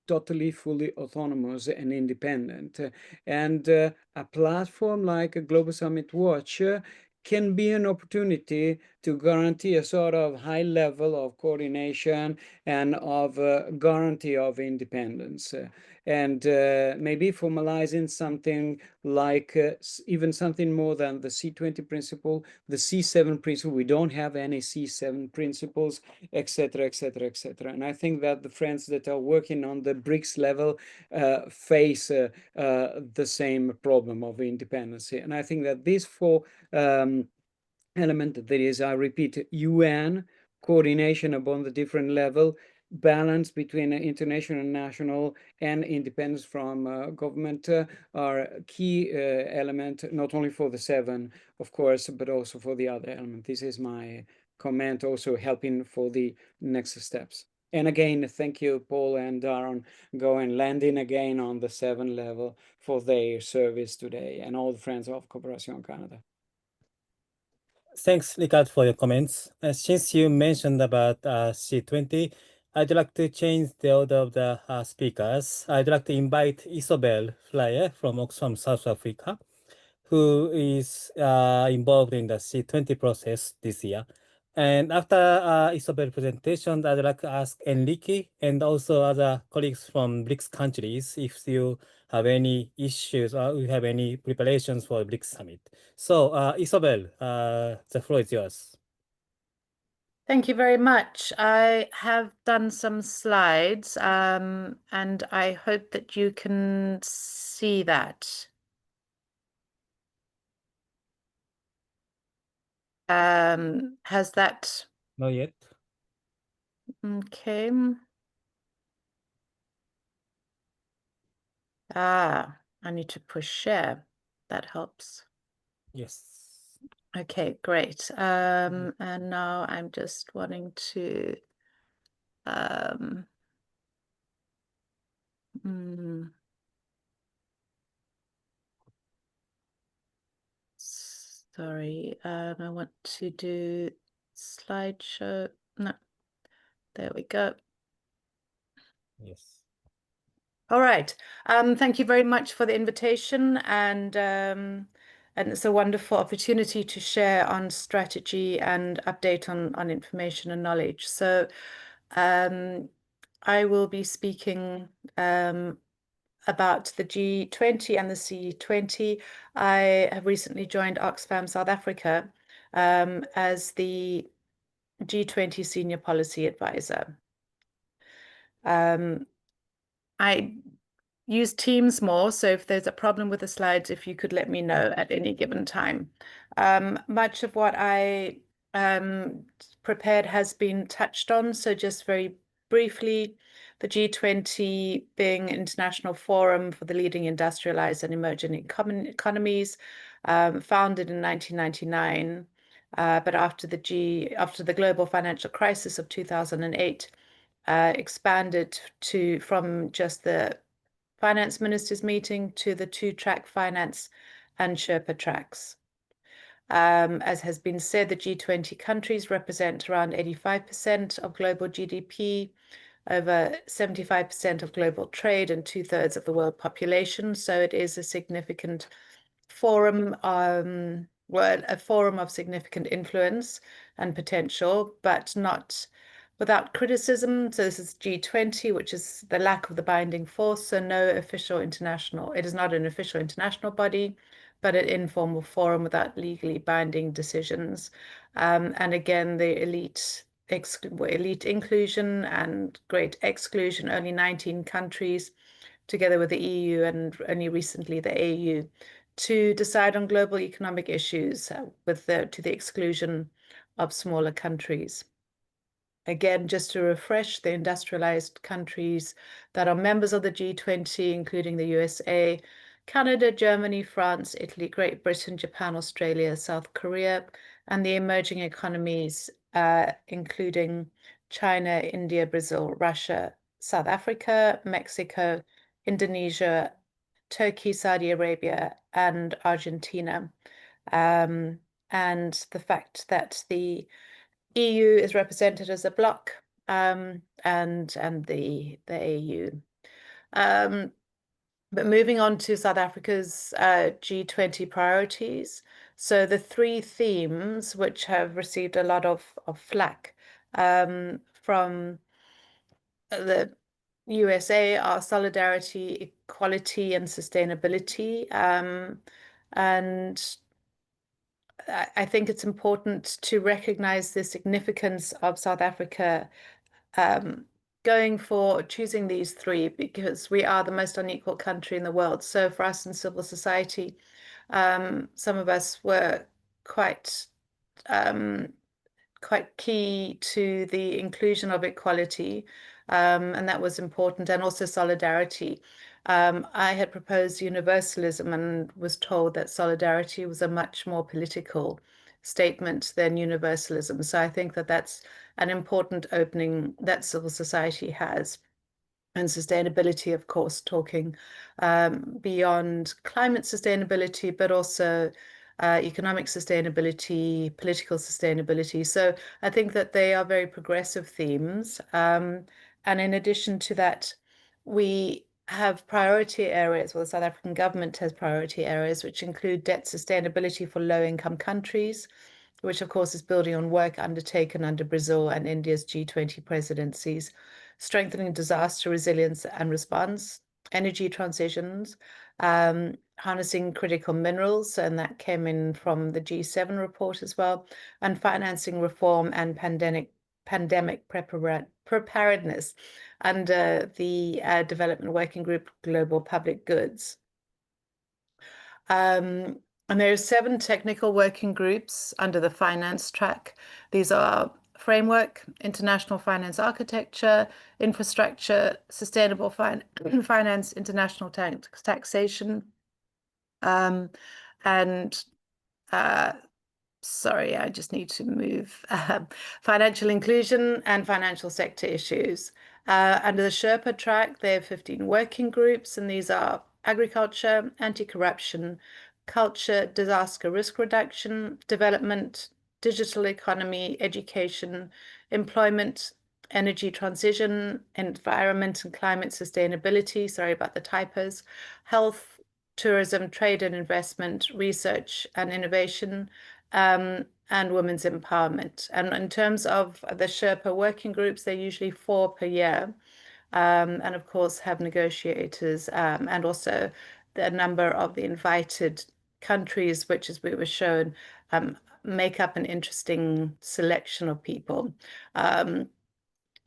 totally, fully autonomous and independent. And a platform like a Global Summit Watch can be an opportunity to guarantee a sort of high level of coordination and of guarantee of independence. And maybe formalizing something like even something more than the C20 principle, the C7 principle. We don't have any C7 principles, etc., etc., etc. And I think that the friends that are working on the BRICS level face the same problem of independence. And I think that these four element, that is, I repeat, UN, coordination upon the different level, balance between international and national, and independence from government are key element, not only for the 7, of course, but also for the other element. This is my comment, also helping for the next steps. And again, thank you, Paul and Darron, landing again on the 7 level for their service today, and all the friends of Cooperation Canada. Thanks, Ricard, for your comments. Since you mentioned about C20, I'd like to change the order of the speakers. I'd like to invite Isobel Frye from Oxfam, South Africa, who is involved in the C20 process this year. And after Isobel's presentation, I'd like to ask Henrique and also other colleagues from BRICS countries if you have any issues or you have any preparations for BRICS summit. So, Isobel, the floor is yours. Thank you very much. I have done some slides, and I hope that you can see that. Has that? Not yet. Okay. I need to push share. That helps. Yes. Okay, great. And now I'm just wanting to sorry, I want to do slideshow. No, there we go. Yes. All right. Thank you very much for the invitation, and it's a wonderful opportunity to share on strategy and update on information and knowledge. So I will be speaking about the G20 and the C20. I have recently joined Oxfam South Africa as the G20 Senior Policy Advisor. I use Teams more, so if there's a problem with the slides, if you could let me know at any given time. Much of what I prepared has been touched on, so just very briefly, the G20 being an international forum for the leading industrialized and emerging economies, founded in 1999, but after the global financial crisis of 2008, expanded from just the finance ministers meeting to the two-track finance and Sherpa tracks. As has been said, the G20 countries represent around 85% of global GDP, over 75% of global trade, and 2/3 of the world population. So it is a significant forum, a forum of significant influence and potential, but not without criticism. So this is G20, which is the lack of the binding force. So no official international, it is not an official international body, but an informal forum without legally binding decisions. And again, the elite inclusion and great exclusion, only 19 countries, together with the EU and only recently the AU, to decide on global economic issues to the exclusion of smaller countries. Again, just to refresh, the industrialized countries that are members of the G20, including the USA, Canada, Germany, France, Italy, Great Britain, Japan, Australia, South Korea, and the emerging economies, including China, India, Brazil, Russia, South Africa, Mexico, Indonesia, Turkey, Saudi Arabia, and Argentina. And the fact that the EU is represented as a bloc, and the AU. But moving on to South Africa's G20 priorities. So the three themes which have received a lot of flack from the USA are solidarity, equality, and sustainability. And I think it's important to recognize the significance of South Africa choosing these three, because we are the most unequal country in the world. So for us in civil society, some of us were quite key to the inclusion of equality, and that was important, and also solidarity. I had proposed universalism and was told that solidarity was a much more political statement than universalism. So I think that that's an important opening that civil society has. And sustainability, of course, talking beyond climate sustainability, but also economic sustainability, political sustainability. So I think that they are very progressive themes. And in addition to that, we have priority areas, well, the South African government has priority areas, which include debt sustainability for low-income countries, which of course is building on work undertaken under Brazil and India's G20 presidencies, strengthening disaster resilience and response, energy transitions, harnessing critical minerals, and that came in from the G7 report as well, and financing reform and pandemic preparedness under the Development Working Group Global Public Goods. And there are 7 technical working groups under the finance track. These are framework, international finance architecture, infrastructure, sustainable finance, international taxation, and sorry, I just need to move. Financial inclusion and financial sector issues. Under the Sherpa track, there are 15 working groups, and these are agriculture, anti-corruption, culture, disaster risk reduction, development, digital economy, education, employment, energy transition, environment and climate sustainability, sorry about the typos, health, tourism, trade and investment, research and innovation, and women's empowerment. And in terms of the Sherpa working groups, they're usually 4 per year, and of course have negotiators, and also the number of the invited countries, which, as we were shown, make up an interesting selection of people.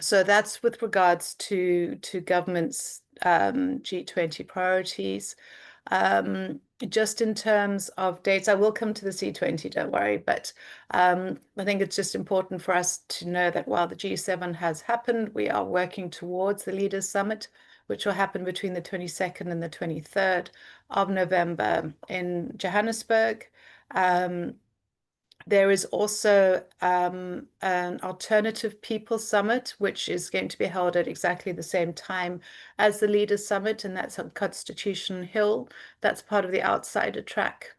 So that's with regards to government's G20 priorities. Just in terms of dates, I will come to the C20, don't worry, but I think it's just important for us to know that while the G7 has happened, we are working towards the Leaders Summit, which will happen between the 22nd and the 23rd of November in Johannesburg. There is also an Alternative People Summit, which is going to be held at exactly the same time as the Leaders Summit, and that's on Constitution Hill. That's part of the Outsider track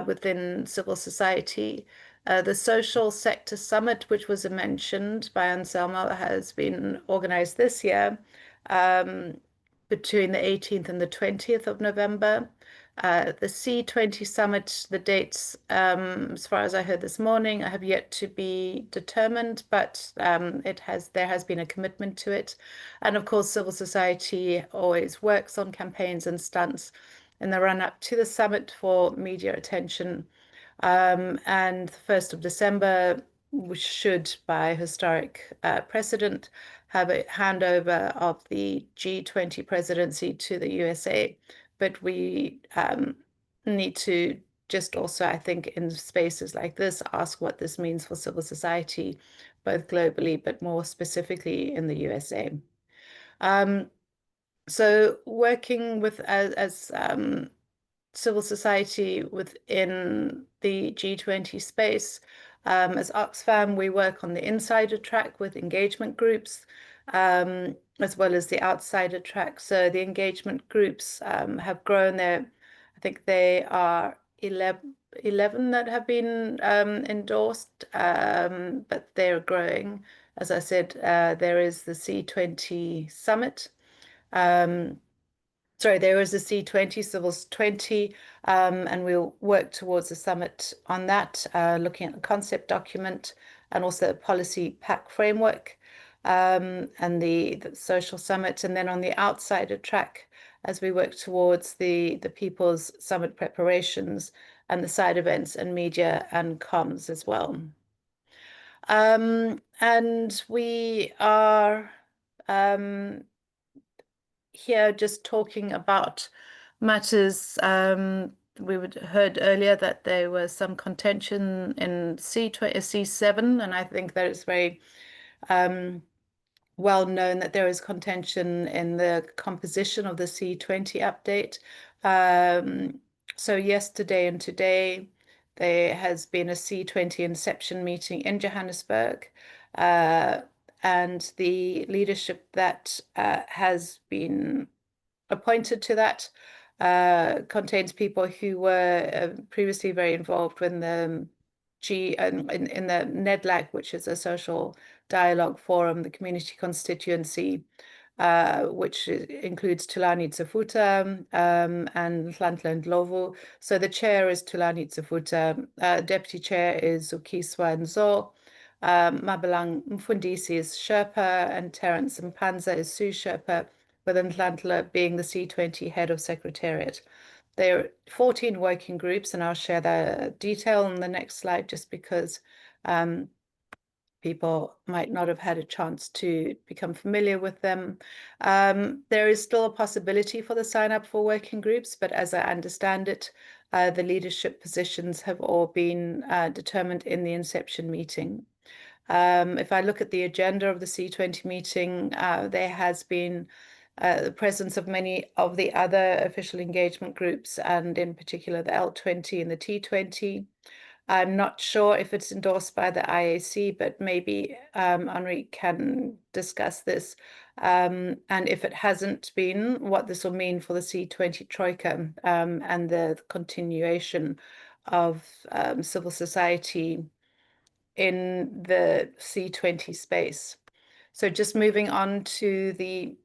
within civil society. The Social Sector Summit, which was mentioned by Anselmo, has been organized this year between the 18th and the 20th of November. The C20 summit, the dates, as far as I heard this morning, have yet to be determined, but there has been a commitment to it. And of course, civil society always works on campaigns and stunts in the run-up to the summit for media attention. And the 1st of December, we should, by historic precedent, have a handover of the G20 presidency to the USA. But we need to just also, I think, in spaces like this, ask what this means for civil society, both globally, but more specifically in the USA. So working with as civil society within the G20 space, as Oxfam, we work on the insider track with engagement groups, as well as the outsider track. So the engagement groups have grown there. I think they are 11 that have been endorsed, but they're growing. As I said, there is the C20 summit. Sorry, there is a C20, Civils 20, and we'll work towards a summit on that, looking at the concept document and also the policy pack framework, and the social summit. And then on the outsider track, as we work towards the People's Summit preparations and the side events and media and comms as well. And we are here just talking about matters. We heard earlier that there was some contention in C7, and I think that is very well known that there is contention in the composition of the C20 update. So yesterday and today, there has been a C20 inception meeting in Johannesburg, and the leadership that has been appointed to that contains people who were previously very involved when the in the NEDLAC, which is a social dialogue forum, the community constituency, which includes Tulani Tsafuta and Nhlanhla Ndlovu. So the chair is Tulani Tsafuta, deputy chair is Ukiswa Nzo, Mabelang Mfundisi is Sherpa, and Terence Mpanza is Sue Sherpa, with Nhlanhla being the C20 head of secretariat. There are 14 working groups, and I'll share the detail on the next slide just because people might not have had a chance to become familiar with them. There is still a possibility for the sign up for working groups, but as I understand it, the leadership positions have all been determined in the inception meeting. If I look at the agenda of the C20 meeting, there has been the presence of many of the other official engagement groups, and in particular the L20 and the T20. I'm not sure if it's endorsed by the IAC, but maybe Henrique can discuss this. And if it hasn't been, what this will mean for the C20 Troika and the continuation of civil society in the C20 space. So just moving on to the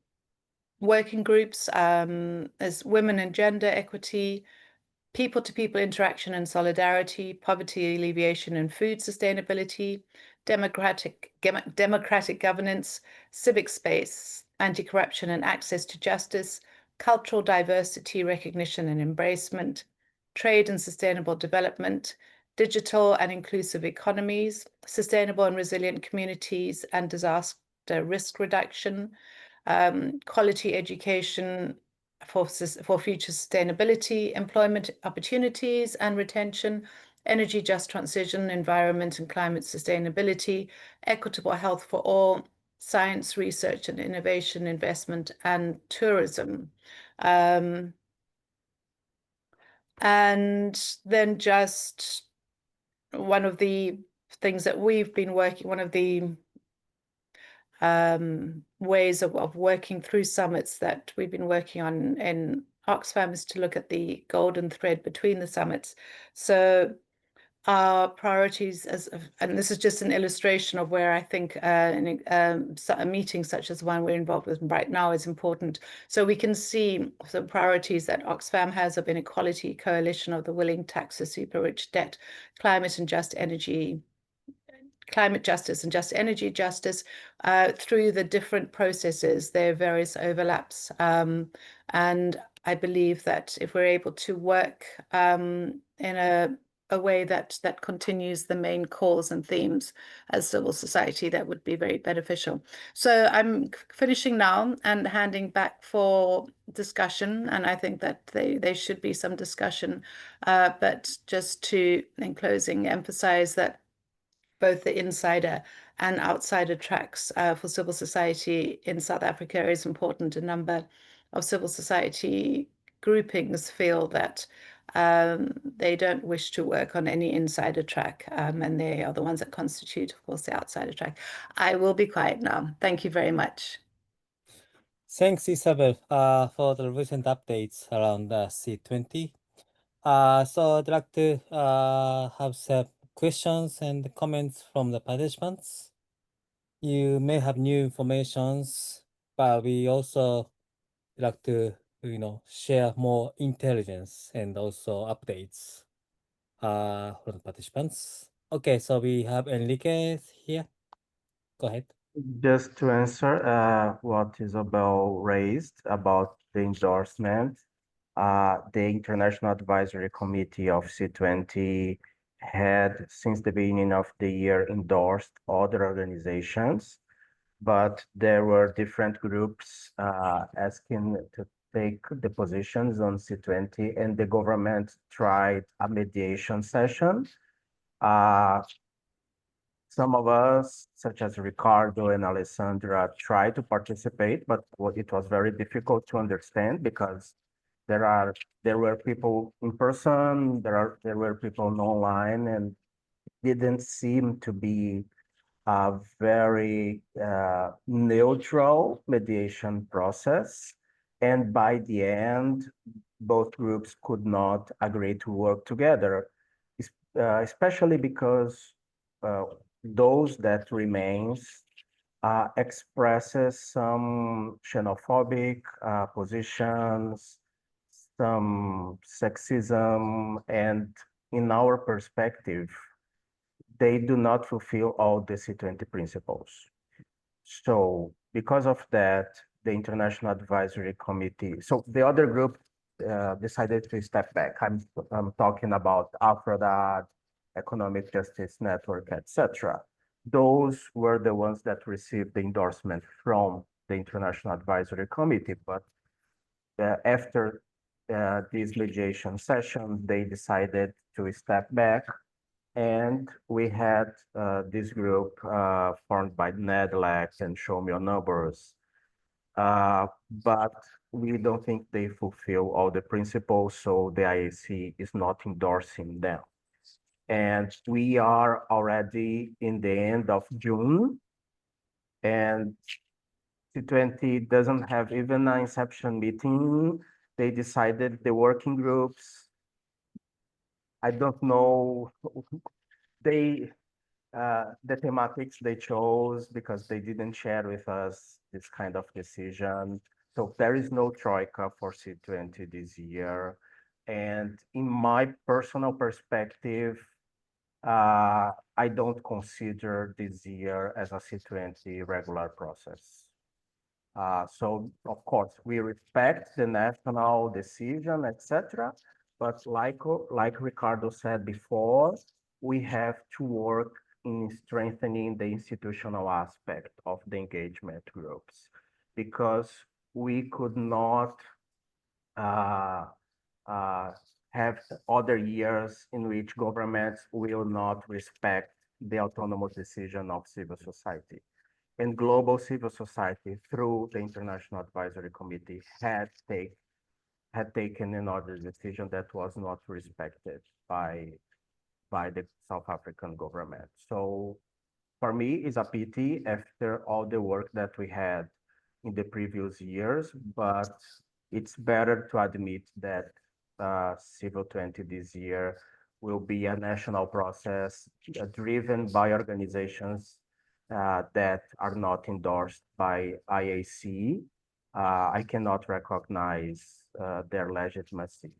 working groups, as women and gender equity, people-to-people interaction and solidarity, poverty alleviation and food sustainability, democratic governance, civic space, anti-corruption and access to justice, cultural diversity, recognition and embracement, trade and sustainable development, digital and inclusive economies, sustainable and resilient communities and disaster risk reduction, quality education for future sustainability, employment opportunities and retention, energy just transition, environment and climate sustainability, equitable health for all, science, research and innovation, investment and tourism. And then just one of the things that we've been working, one of the ways of working through summits that we've been working on in Oxfam is to look at the golden thread between the summits. So our priorities, and this is just an illustration of where I think a meeting such as the one we're involved with right now is important. So we can see the priorities that Oxfam has of inequality, coalition of the willing, tax the super rich, debt, climate and just energy, climate justice and just energy justice, through the different processes. There are various overlaps. And I believe that if we're able to work in a way that continues the main cause and themes as civil society, that would be very beneficial. So I'm finishing now and handing back for discussion, and I think that there should be some discussion, but just to, in closing, emphasize that both the insider and outsider tracks for civil society in South Africa is important. A number of civil society groupings feel that they don't wish to work on any insider track, and they are the ones that constitute, of course, the outsider track. I will be quiet now. Thank you very much. Thanks, Isobel, for the recent updates around C20. So I'd like to have some questions and comments from the participants. You may have new informations, but we also like to, share more intelligence and also updates from the participants. Okay, so we have Henrique here. Go ahead. Just to answer what Isobel raised about the endorsement, the International Advisory Committee of C20 had, since the beginning of the year, endorsed other organizations, but there were different groups asking to take the positions on C20, and the government tried a mediation session. Some of us, such as Ricardo and Alessandra, tried to participate, but it was very difficult to understand because there were people in person, there were people online, and it didn't seem to be a very neutral mediation process. And by the end, both groups could not agree to work together, especially because those that remains expresses some xenophobic positions, some sexism, and in our perspective, they do not fulfill all the C20 principles. So because of that, the International Advisory Committee, so the other group decided to step back. I'm talking about APSD, Economic Justice Network, etc. Those were the ones that received the endorsement from the International Advisory Committee, but after this mediation session, they decided to step back, and we had this group formed by NEDLAC and Show Me Your Numbers, but we don't think they fulfill all the principles, so the IAC is not endorsing them. And we are already in the end of June, and C20 doesn't have even an inception meeting. They decided the working groups, I don't know, they the thematics they chose because they didn't share with us this kind of decision. So there is no troika for C20 this year. And in my personal perspective, I don't consider this year as a C20 regular process. So of course, we respect the national decision, etc. But like Ricardo said before, we have to work in strengthening the institutional aspect of the engagement groups, because we could not have other years in which governments will not respect the autonomous decision of civil society. And global civil society, through the International Advisory Committee, had taken another decision that was not respected by the South African government. So for me, it's a pity after all the work that we had in the previous years, but it's better to admit that Civil 20 this year will be a national process driven by organizations that are not endorsed by IAC. I cannot recognize their legitimacy.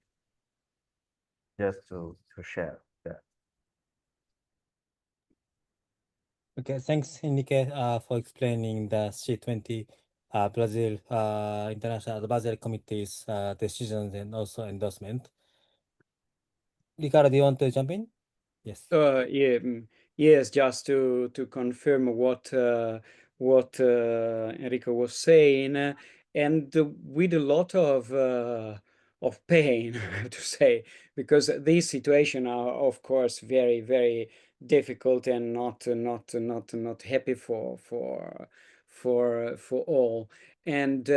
Just to share that. Okay, thanks, Henrique, for explaining the C20 Brazil International Advisory Committee's decisions and also endorsement. Ricardo, do you want to jump in? Yes. Yes, just to confirm what Enrico was saying, and with a lot of pain, I have to say, because these situations are, of course, very, very difficult and not happy for all. And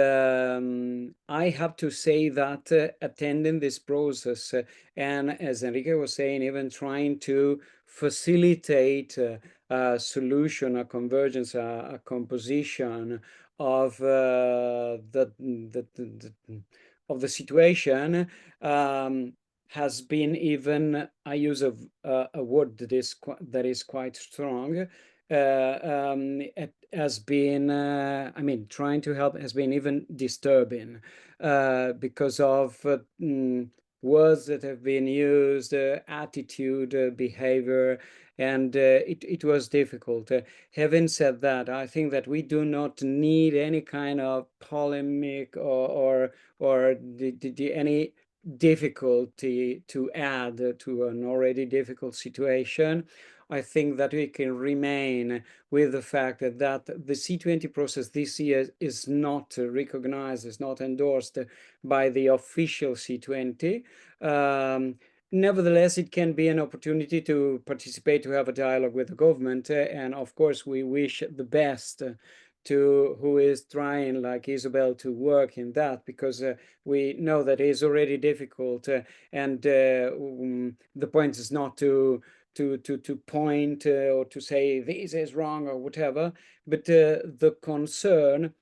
I have to say that attending this process, and as Enrique was saying, even trying to facilitate a solution, a convergence, a composition of the situation has been, even, I use a word that is quite strong, it has been, I mean, trying to help has been even disturbing because of words that have been used, attitude, behavior, and it was difficult. Having said that, I think that we do not need any kind of polemic or any difficulty to add to an already difficult situation. I think that we can remain with the fact that the C20 process this year is not recognized, is not endorsed by the official C20. Nevertheless, it can be an opportunity to participate, to have a dialogue with the government. And of course, we wish the best to who is trying, like Isobel, to work in that, because we know that it is already difficult. And the point is not to point or to say this is wrong or whatever, but the concern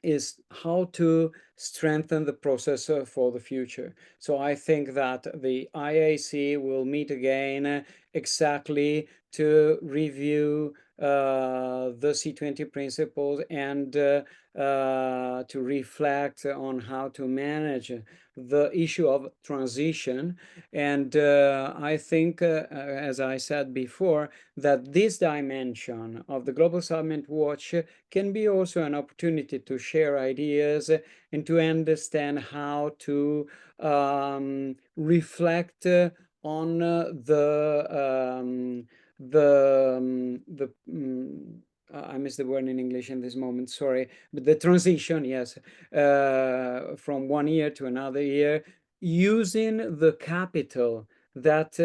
is how to strengthen the process for the future. So I think that the IAC will meet again exactly to review the C20 principles and to reflect on how to manage the issue of transition. And I think, as I said before, that this dimension of the Global Summit Watch can be also an opportunity to share ideas and to understand how to reflect on I missed the word in English in this moment, sorry, but the transition, yes, from one year to another year, using the capital that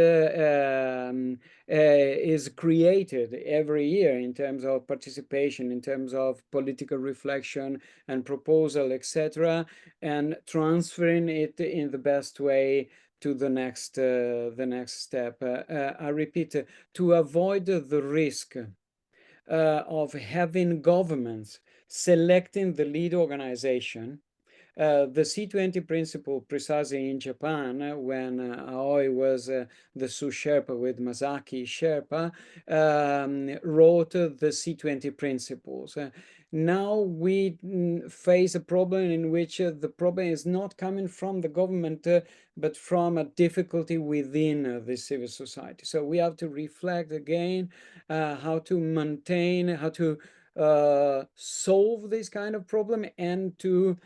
is created every year in terms of participation, in terms of political reflection and proposal, etc., and transferring it in the best way to the next step. I repeat, to avoid the risk of having governments selecting the lead organization. The C20 principle, precisely in Japan, when Aoi was the sous Sherpa with Masaki Sherpa, wrote the C20 principles. Now we face a problem in which the problem is not coming from the government, but from a difficulty within the civil society. So we have to reflect again how to maintain, how to solve this kind of problem and to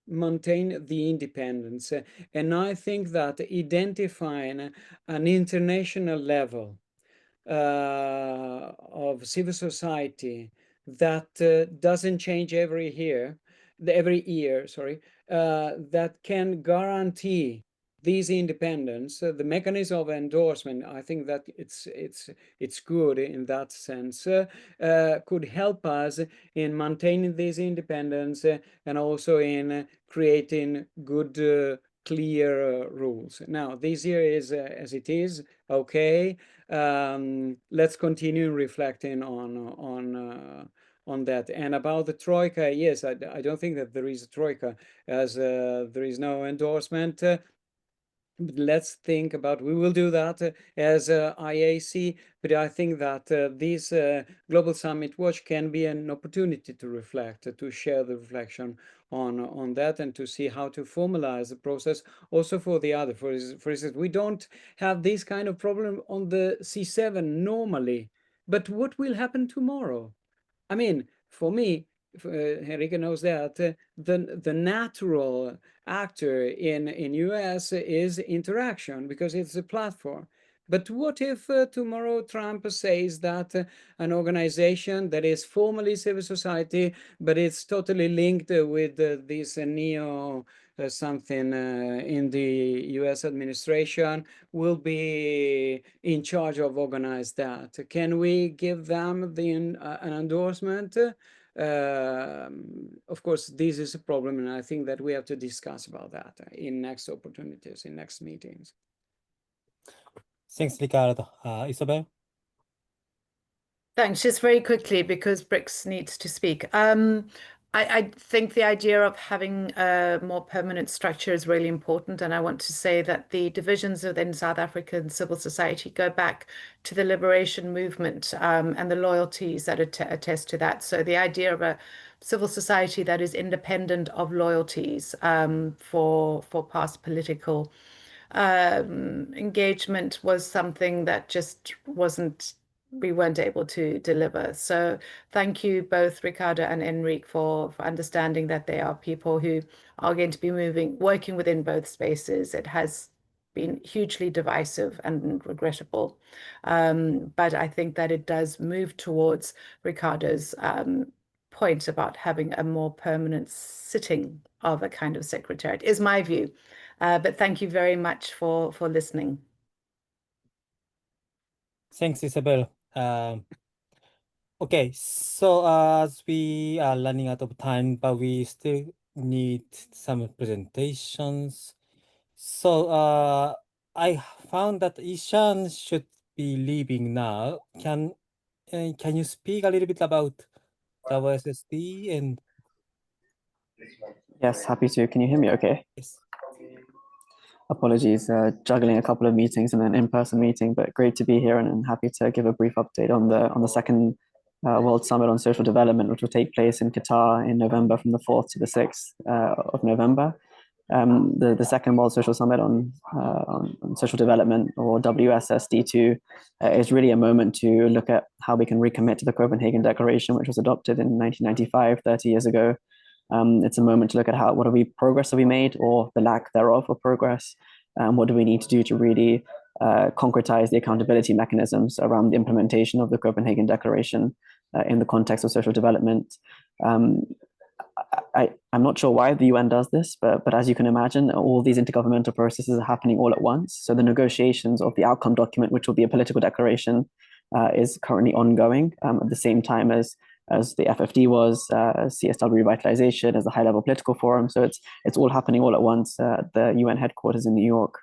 maintain the independence. And I think that identifying an international level of civil society that doesn't change every year, that can guarantee these independence, the mechanism of endorsement, I think that it's good in that sense, could help us in maintaining this independence and also in creating good, clear rules. Now, this year is as it is, okay. Let's continue reflecting on that. And about the Troika, yes, I don't think that there is a Troika, as there is no endorsement. Let's think about, we will do that as IAC, but I think that this Global Summit Watch can be an opportunity to reflect, to share the reflection on that and to see how to formalize the process also for the other. For instance, we don't have this kind of problem on the C7 normally, but what will happen tomorrow? I mean, for me, Henrique knows that the natural actor in US is interaction because it's a platform. But what if tomorrow Trump says that an organization that is formally civil society, but it's totally linked with this neo something in the US administration will be in charge of organize that? Can we give them an endorsement? Of course, this is a problem, and I think that we have to discuss about that in next opportunities, in next meetings. Thanks, Ricardo. Isobel? Thanks. Just very quickly, because BRICS needs to speak. I think the idea of having a more permanent structure is really important. And I want to say that the divisions within South African civil society go back to the liberation movement and the loyalties that attest to that. So the idea of a civil society that is independent of loyalties for past political engagement was something that just we weren't able to deliver. So thank you both, Ricardo and Henrique, for understanding that there are people who are going to be working within both spaces. It has been hugely divisive and regrettable. But I think that it does move towards Ricardo's point about having a more permanent sitting of a kind of secretariat, is my view. But thank you very much for listening. Thanks, Isobel. Okay, so as we are running out of time, but we still need some presentations. So I found that Ishaan should be leaving now. Can you speak a little bit about the OSSD and Yes, happy to. Can you hear me okay? Yes. Apologies, juggling a couple of meetings and an in-person meeting, but great to be here and happy to give a brief update on the second World Summit on Social Development, which will take place in Qatar in November from the 4th to the 6th of November. The second World Social Summit on Social Development, or WSSD2, is really a moment to look at how we can recommit to the Copenhagen Declaration, which was adopted in 1995, 30 years ago. It's a moment to look at what progress have we made, or the lack thereof of progress. What do we need to do to really concretize the accountability mechanisms around the implementation of the Copenhagen Declaration in the context of social development. I'm not sure why the UN does this, but as you can imagine, all these intergovernmental processes are happening all at once. So the negotiations of the outcome document, which will be a political declaration, is currently ongoing at the same time as the FFD was, CSW revitalization, as the high-level political forum. So it's all happening all at once at the UN headquarters in New York.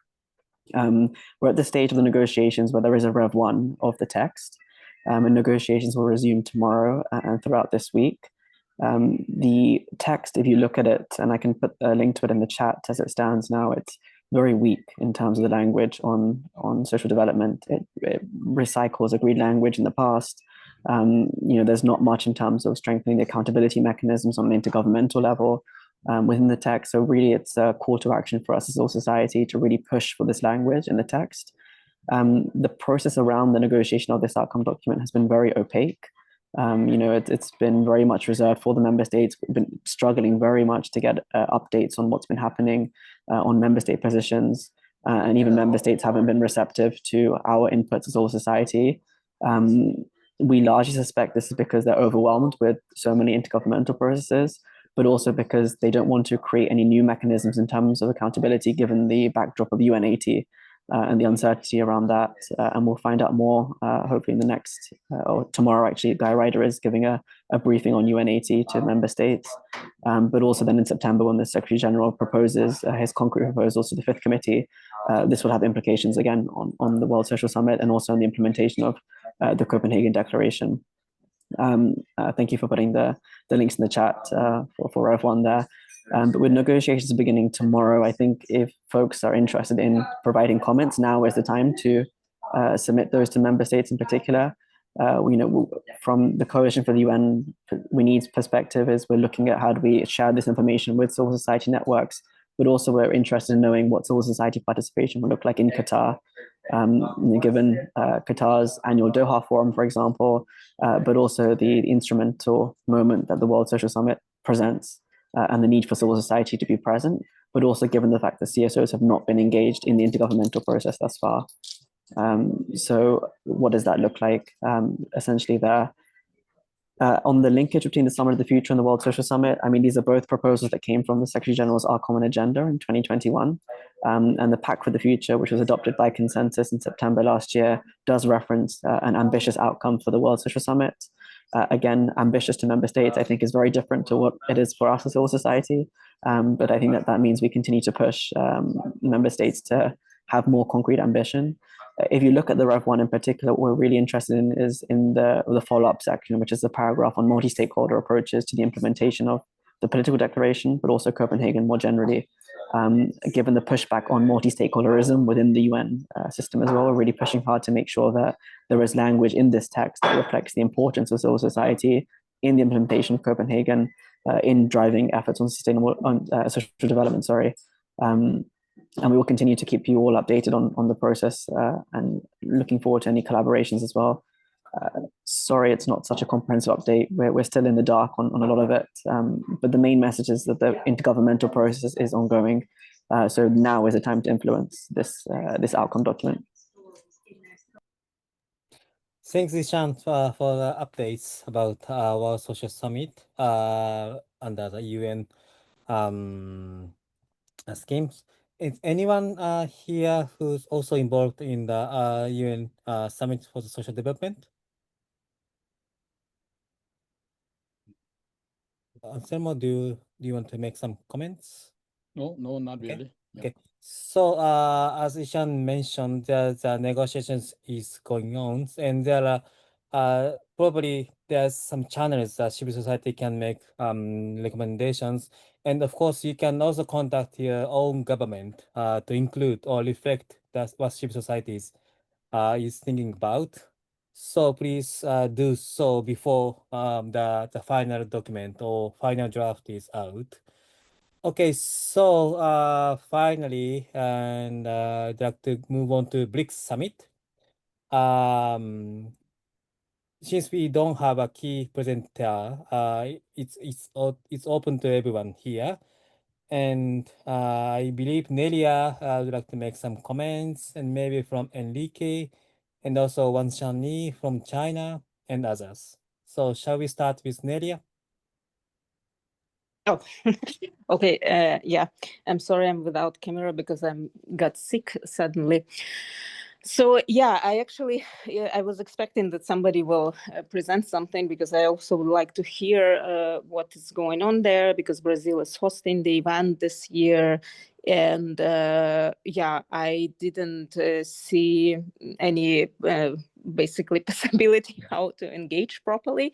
We're at the stage of the negotiations where there is a Rev 1 of the text, and negotiations will resume tomorrow and throughout this week. The text, if you look at it, and I can put a link to it in the chat as it stands now, it's very weak in terms of the language on social development. It recycles agreed language in the past. There's not much in terms of strengthening the accountability mechanisms on the intergovernmental level within the text. So really, it's a call to action for us as a society to really push for this language in the text. The process around the negotiation of this outcome document has been very opaque. It's been very much reserved for the member states. We've been struggling very much to get updates on what's been happening on member state positions, and even member states haven't been receptive to our inputs as a society. We largely suspect this is because they're overwhelmed with so many intergovernmental processes, but also because they don't want to create any new mechanisms in terms of accountability, given the backdrop of UN80 and the uncertainty around that. And we'll find out more, hopefully in the next, or tomorrow actually. Guy Ryder is giving a briefing on UN80 to member states, but also then in September, when the Secretary General proposes his concrete proposals to the Fifth Committee, this will have implications again on the World Social Summit and also on the implementation of the Copenhagen Declaration. Thank you for putting the links in the chat for everyone there. But with negotiations beginning tomorrow, I think if folks are interested in providing comments, now is the time to submit those to member states in particular. From the Coalition for the UN, we need perspective is we're looking at how do we share this information with civil society networks, but also we're interested in knowing what civil society participation will look like in Qatar, given Qatar's annual Doha Forum, for example, but also the instrumental moment that the World Social Summit presents, and the need for civil society to be present, but also given the fact that CSOs have not been engaged in the intergovernmental process thus far. So what does that look like? Essentially there, on the linkage between the Summit of the Future and the World Social Summit, I mean, these are both proposals that came from the Secretary General's Our Common Agenda in 2021. And the Pact for the Future, which was adopted by consensus in September last year, does reference an ambitious outcome for the World Social Summit. Again, ambitious to member states, I think, is very different to what it is for us as civil society. But I think that means we continue to push member states to have more concrete ambition. If you look at the Rev 1 in particular, what we're really interested in is in the follow-up section, which is the paragraph on multi-stakeholder approaches to the implementation of the political declaration, but also Copenhagen more generally. Given the pushback on multi-stakeholderism within the UN system as well, we're really pushing hard to make sure that there is language in this text that reflects the importance of civil society in the implementation of Copenhagen, in driving efforts on sustainable social development. And we will continue to keep you all updated on the process, and looking forward to any collaborations as well. Sorry, it's not such a comprehensive update. We're still in the dark on a lot of it, but the main message is that the intergovernmental process is ongoing. So now is the time to influence this outcome document. Thanks, Ishaan, for the updates about World Social Summit under the UN schemes. Is anyone here who's also involved in the UN Summit for the Social Development? Anselmo, do you want to make some comments? No, not really. Okay. So as Ishaan mentioned, the negotiations is going on, and there are probably there's some channels that civil society can make recommendations, And of course, you can also contact your own government to include or reflect what civil societies is thinking about. So please do so before the final document or final draft is out. Okay, so finally, and I'd like to move on to BRICS Summit. Since we don't have a key presenter, it's open to everyone here. And I believe Nelia would like to make some comments, and maybe from Henrique, and also Wan Shanli from China, and others. So shall we start with Nelia? Oh, okay. Yeah, I'm sorry I'm without camera because I got sick suddenly. So yeah, I was expecting that somebody will present something, because I also would like to hear what is going on there, because Brazil is hosting the event this year. And yeah, I didn't see any basically possibility how to engage properly.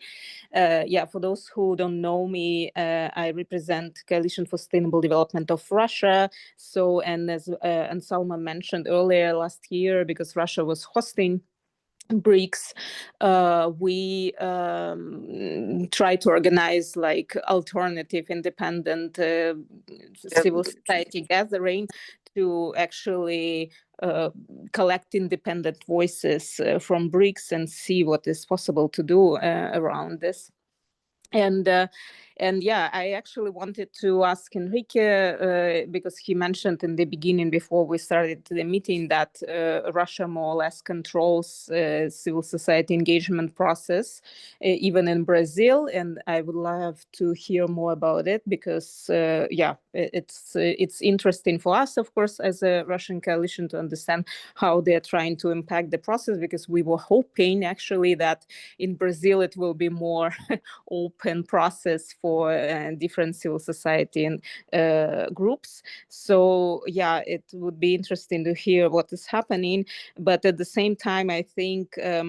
Yeah, for those who don't know me, I represent Coalition for Sustainable Development of Russia. So, and as Anselmo mentioned earlier, last year, because Russia was hosting BRICS, we try to organize like alternative independent civil society gathering to actually collect independent voices from BRICS and see what is possible to do around this. And yeah, I actually wanted to ask Henrique, because he mentioned in the beginning, before we started the meeting, that Russia more or less controls civil society engagement process, even in Brazil. And I would love to hear more about it, because yeah, it's interesting for us, of course, as a Russian coalition, to understand how they're trying to impact the process, because we were hoping actually that in Brazil it will be more open process for different civil society and groups. So yeah, it would be interesting to hear what is happening. But at the same time, I think I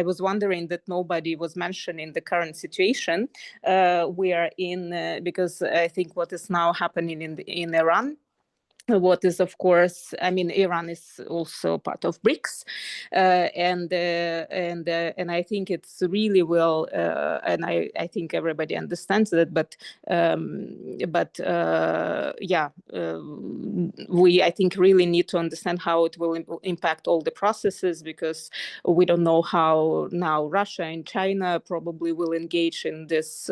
was wondering that nobody was mentioning the current situation we are in, because I think what is now happening in Iran, what is, of course, I mean, Iran is also part of BRICS, and I think it's really well, and I think everybody understands that. But yeah, we, I think, really need to understand how it will impact all the processes, because we don't know how now Russia and China probably will engage in this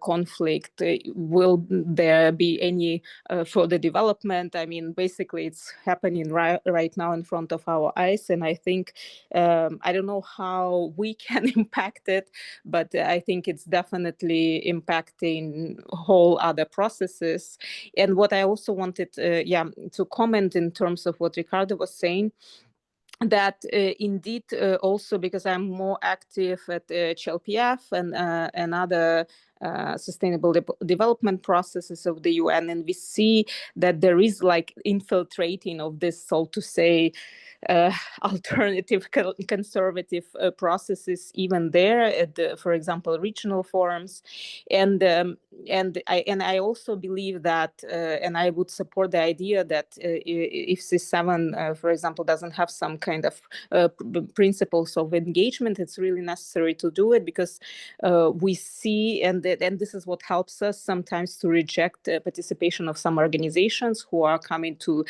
conflict. Will there be any further development? I mean, basically, it's happening right now in front of our eyes. And I think, I don't know how we can impact it, but I think it's definitely impacting whole other processes. And what I also wanted, yeah, to comment in terms of what Ricardo was saying, that indeed also, because I'm more active at CHLPF and other sustainable development processes of the UN, and we see that there is like infiltrating of this, so to say, alternative conservative processes even there at the, for example, regional forums. And I also believe that, and I would support the idea that if C7, for example, doesn't have some kind of principles of engagement, it's really necessary to do it, because we see, and this is what helps us sometimes to reject participation of some organizations who are coming to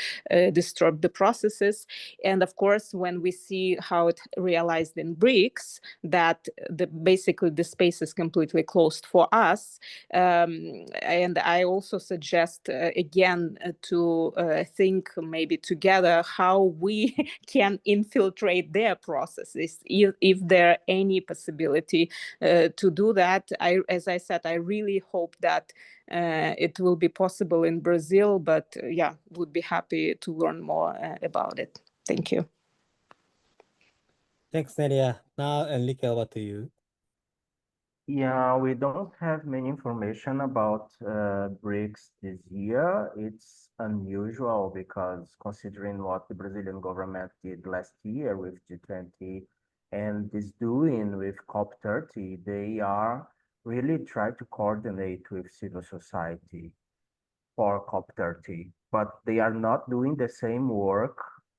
disturb the processes. And of course, when we see how it realized in BRICS, that basically the space is completely closed for us. And I also suggest, again, to think maybe together how we can infiltrate their processes, if there any possibility to do that. As I said, I really hope that it will be possible in Brazil, but yeah, would be happy to learn more about it. Thank you. Thanks, Nelia. Now, Enrique, over to you. Yeah, we don't have many information about BRICS this year. It's unusual because considering what the Brazilian government did last year with G20 and is doing with COP30, they are really try to coordinate with civil society for COP30, but they are not doing the same work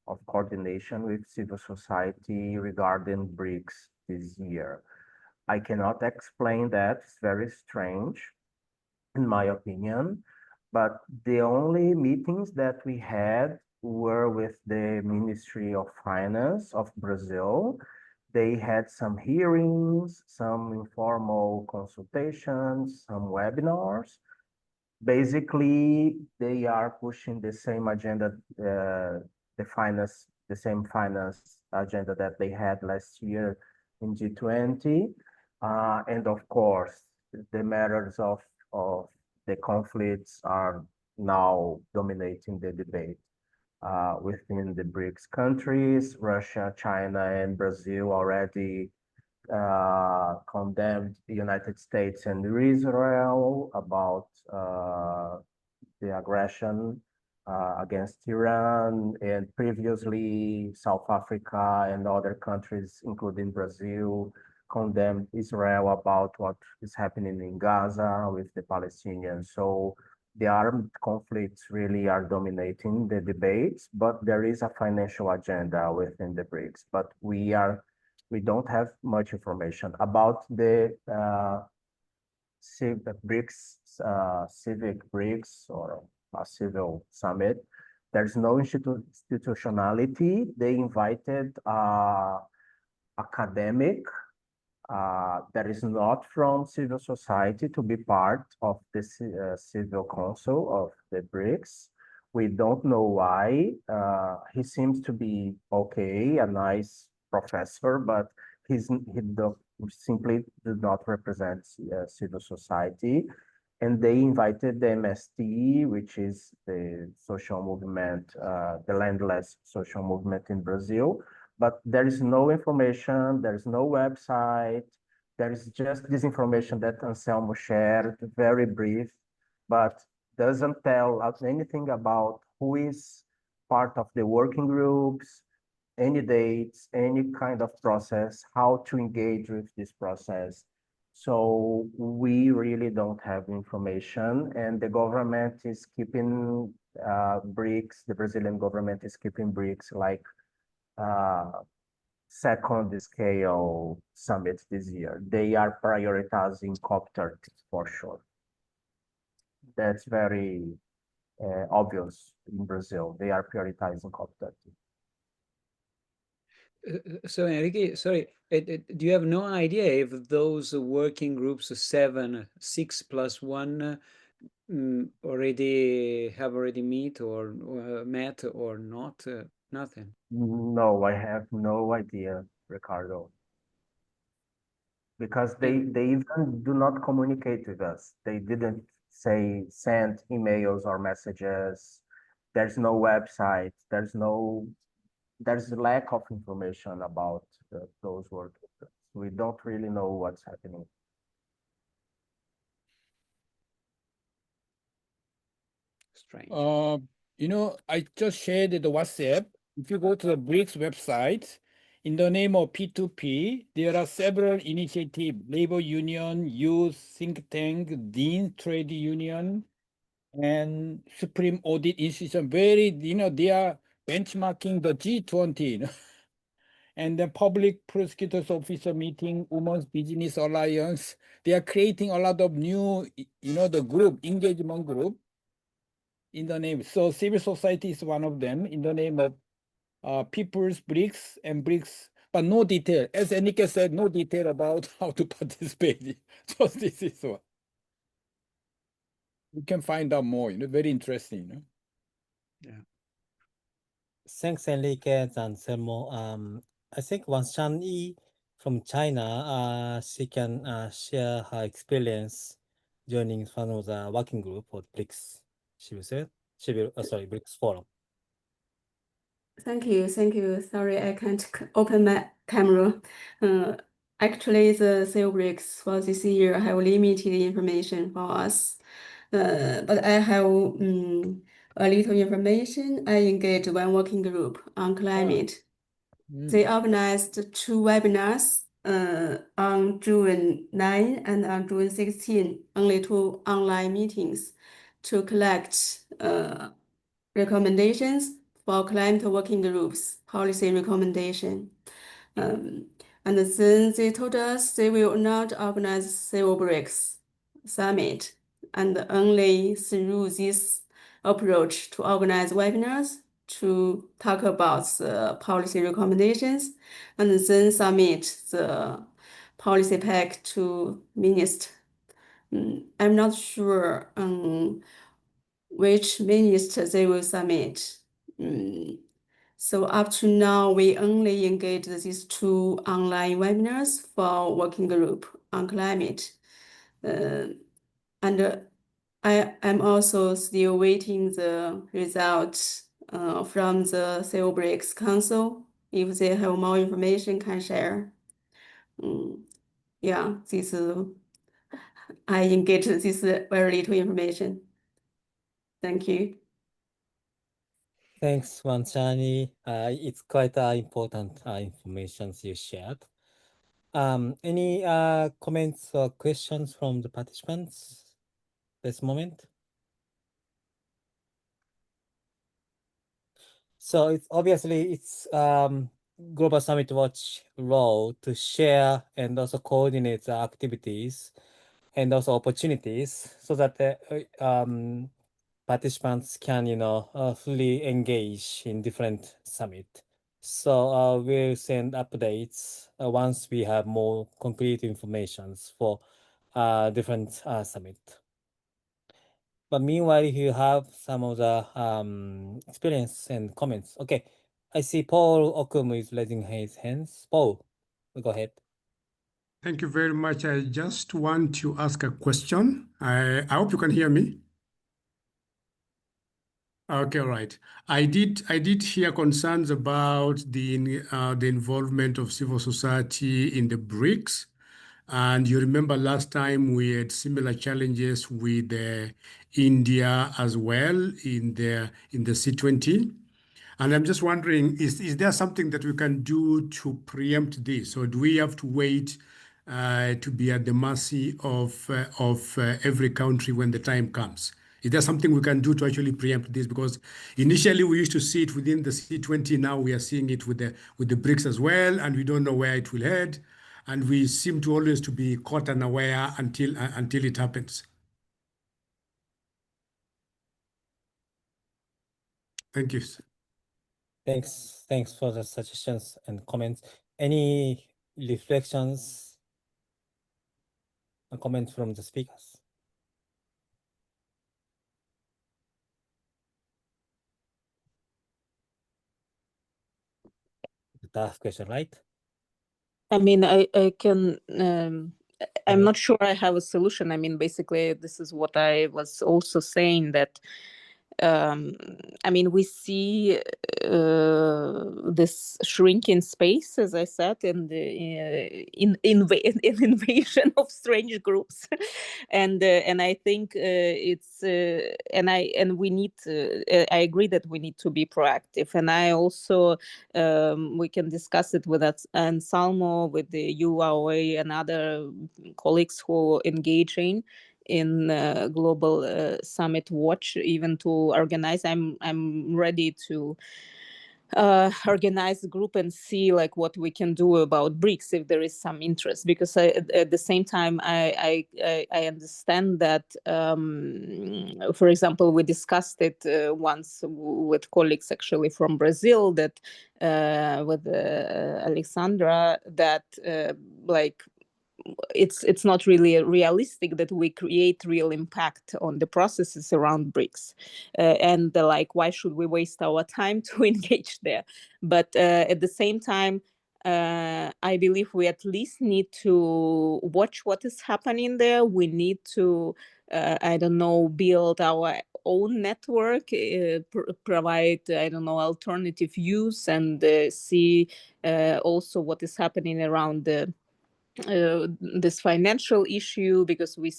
of coordination with civil society regarding BRICS this year. I cannot explain that. It's very strange, in my opinion. But the only meetings that we had were with the Ministry of Finance of Brazil. They had some hearings, some informal consultations, some webinars. Basically, they are pushing the same agenda, the same finance agenda that they had last year in G20. And of course, the matters of the conflicts are now dominating the debate within the BRICS countries. Russia, China, and Brazil already condemned the United States and Israel about the aggression against Iran, and previously South Africa and other countries, including Brazil, condemned Israel about what is happening in Gaza with the Palestinians. So the armed conflicts really are dominating the debates, but there is a financial agenda within the BRICS. But we don't have much information about the BRICS, civic BRICS or a civil summit. There's no institutionality. They invited academic that is not from civil society to be part of the civil council of the BRICS. We don't know why. He seems to be okay, a nice professor, but he simply did not represent civil society. And they invited the MST, which is the social movement, the landless social movement in Brazil. But there is no information, there is no website, there is just this information that Anselmo shared, very brief, but doesn't tell us anything about who is part of the working groups, any dates, any kind of process, how to engage with this process. So we really don't have information, and the government is keeping BRICS, the Brazilian government is keeping BRICS like second scale summit this year. They are prioritizing COP30 for sure. That's very obvious in Brazil. They are prioritizing COP30. So Henrique, sorry, do you have no idea if those working groups 6 + 1 already met or not? Nothing. No, I have no idea, Ricardo. Because they even do not communicate with us. They didn't send emails or messages. There's no website. There's lack of information about those work groups. We don't really know what's happening. Strange. I just shared the WhatsApp. If you go to the BRICS website, in the name of P2P, there are several initiatives: labor union, youth, think tank, Dean Trade Union, and Supreme Audit Institution. They are benchmarking the G20, and the Public Prosecutor's Officer meeting, Women's Business Alliance. They are creating a lot of new, the engagement group in the name. So civil society is one of them in the name of People's BRICS and BRICS, but no detail. As Henrique said, no detail about how to participate. Just this is one. You can find out more, very interesting. Yeah. Thanks, Henrique and Anselmo. I think once Shan Yi from China, she can share her experience joining one of the working group for BRICS. BRICS Forum. Thank you. Sorry, I can't open my camera. Actually, the sale BRICS for this year have limited information for us. But I have a little information. I engaged one working group on climate. They organized 2 webinars on June 9 and on June 16, only 2 online meetings to collect recommendations for climate working groups, policy recommendation. And then they told us they will not organize Seller-Peritz summit, and only through this approach to organize webinars to talk about the policy recommendations, and then submit the policy pack to minister. I'm not sure which minister they will submit. So up to now, we only engaged these 2 online webinars for working group on climate. And I'm also still waiting the results from the Seller-Peritz Council. If they have more information, can share. Yeah, this I engaged this very little information. Thank you. Thanks, Wanchani. It's quite important information you shared. Any comments or questions from the participants this moment? So it's obviously it's Global Summit Watch role to share and also coordinate the activities and also opportunities so that the participants can, fully engage in different summit. So we'll send updates once we have more concrete information for different summit. But meanwhile, you have some of the experience and comments. Okay, I see Paul Okumu is raising his hands. Paul, go ahead. Thank you very much. I just want to ask a question. I hope you can hear me. Okay, all right. I did hear concerns about the involvement of civil society in the BRICS. And you remember last time we had similar challenges with India as well in the C20. And I'm just wondering, is there something that we can do to preempt this? Or do we have to wait to be at the mercy of every country when the time comes? Is there something we can do to actually preempt this? Because initially we used to see it within the C20. Now we are seeing it with the BRICS as well, and we don't know where it will head. And we seem to always to be caught unaware until it happens. Thank you. Thanks for the suggestions and comments. Any reflections and comments from the speakers? The tough question, right? I mean, I can. I'm not sure I have a solution. I mean, basically, this is what I was also saying, that I mean, we see this shrinking space, as I said, in the invasion of strange groups, and I think it's and we need. I agree that we need to be proactive, and I also we can discuss it with Anselmo, with the UAOA and other colleagues who are engaging in Global Summit Watch, even to organize. I'm ready to organize the group and see like what we can do about BRICS if there is some interest, because at the same time I understand that for example, we discussed it once with colleagues actually from Brazil, that with Alexandra, that like it's not really realistic that we create real impact on the processes around BRICS, and like, why should we waste our time to engage there? But at the same time, I believe we at least need to watch what is happening there. We need to, I don't know, build our own network, provide, I don't know, alternative views, and see also what is happening around this financial issue, because we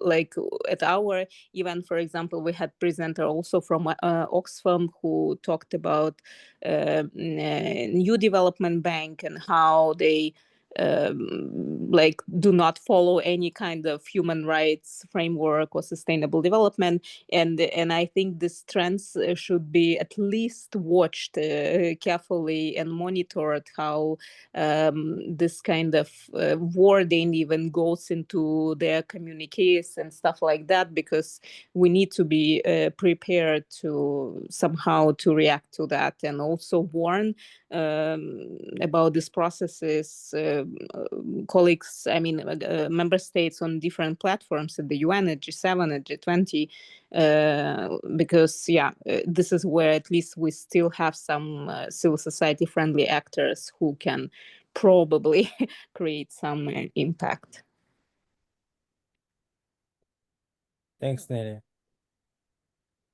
like at our event, for example, we had presenter also from Oxfam who talked about new development bank and how they like do not follow any kind of human rights framework or sustainable development. And I think these trends should be at least watched carefully and monitored, how this kind of wording even goes into their communiques and stuff like that, because we need to be prepared to somehow to react to that, and also warn about these processes, colleagues, I mean, member states on different platforms at the UN, at G7, at G20, because, yeah, this is where at least we still have some civil society friendly actors who can probably create some impact. Thanks, Nere.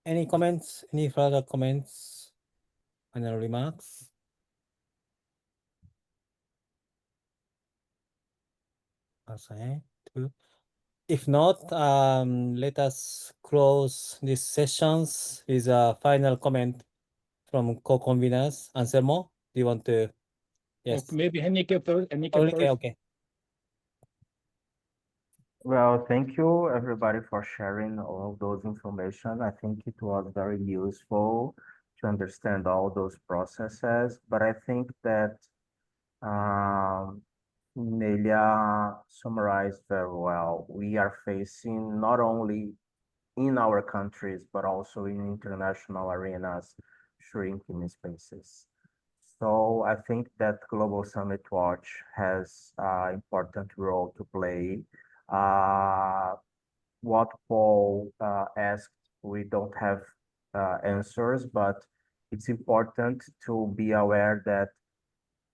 Any comments? Any further comments? Final remarks? Okay. If not, let us close these sessions with a final comment from co-conveners. Anselmo, do you want to? Yes. Maybe Henrique first. Henrique, okay. Well, thank you everybody for sharing all those information. I think it was very useful to understand all those processes, but I think that Nelia summarized very well. We are facing not only in our countries, but also in international arenas, shrinking spaces. So I think that Global Summit Watch has an important role to play. What Paul asked, we don't have answers, but it's important to be aware that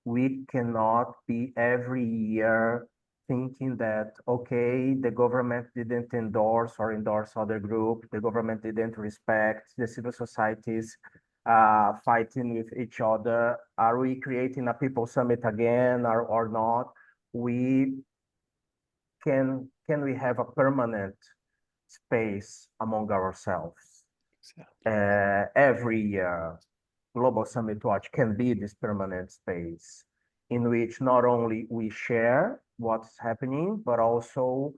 we cannot be every year thinking that, okay, the government didn't endorse or endorse other group, the government didn't respect, the civil societies fighting with each other. Are we creating a people summit again or not? Can we have a permanent space among ourselves? Every year, Global Summit Watch can be this permanent space in which not only we share what's happening, but also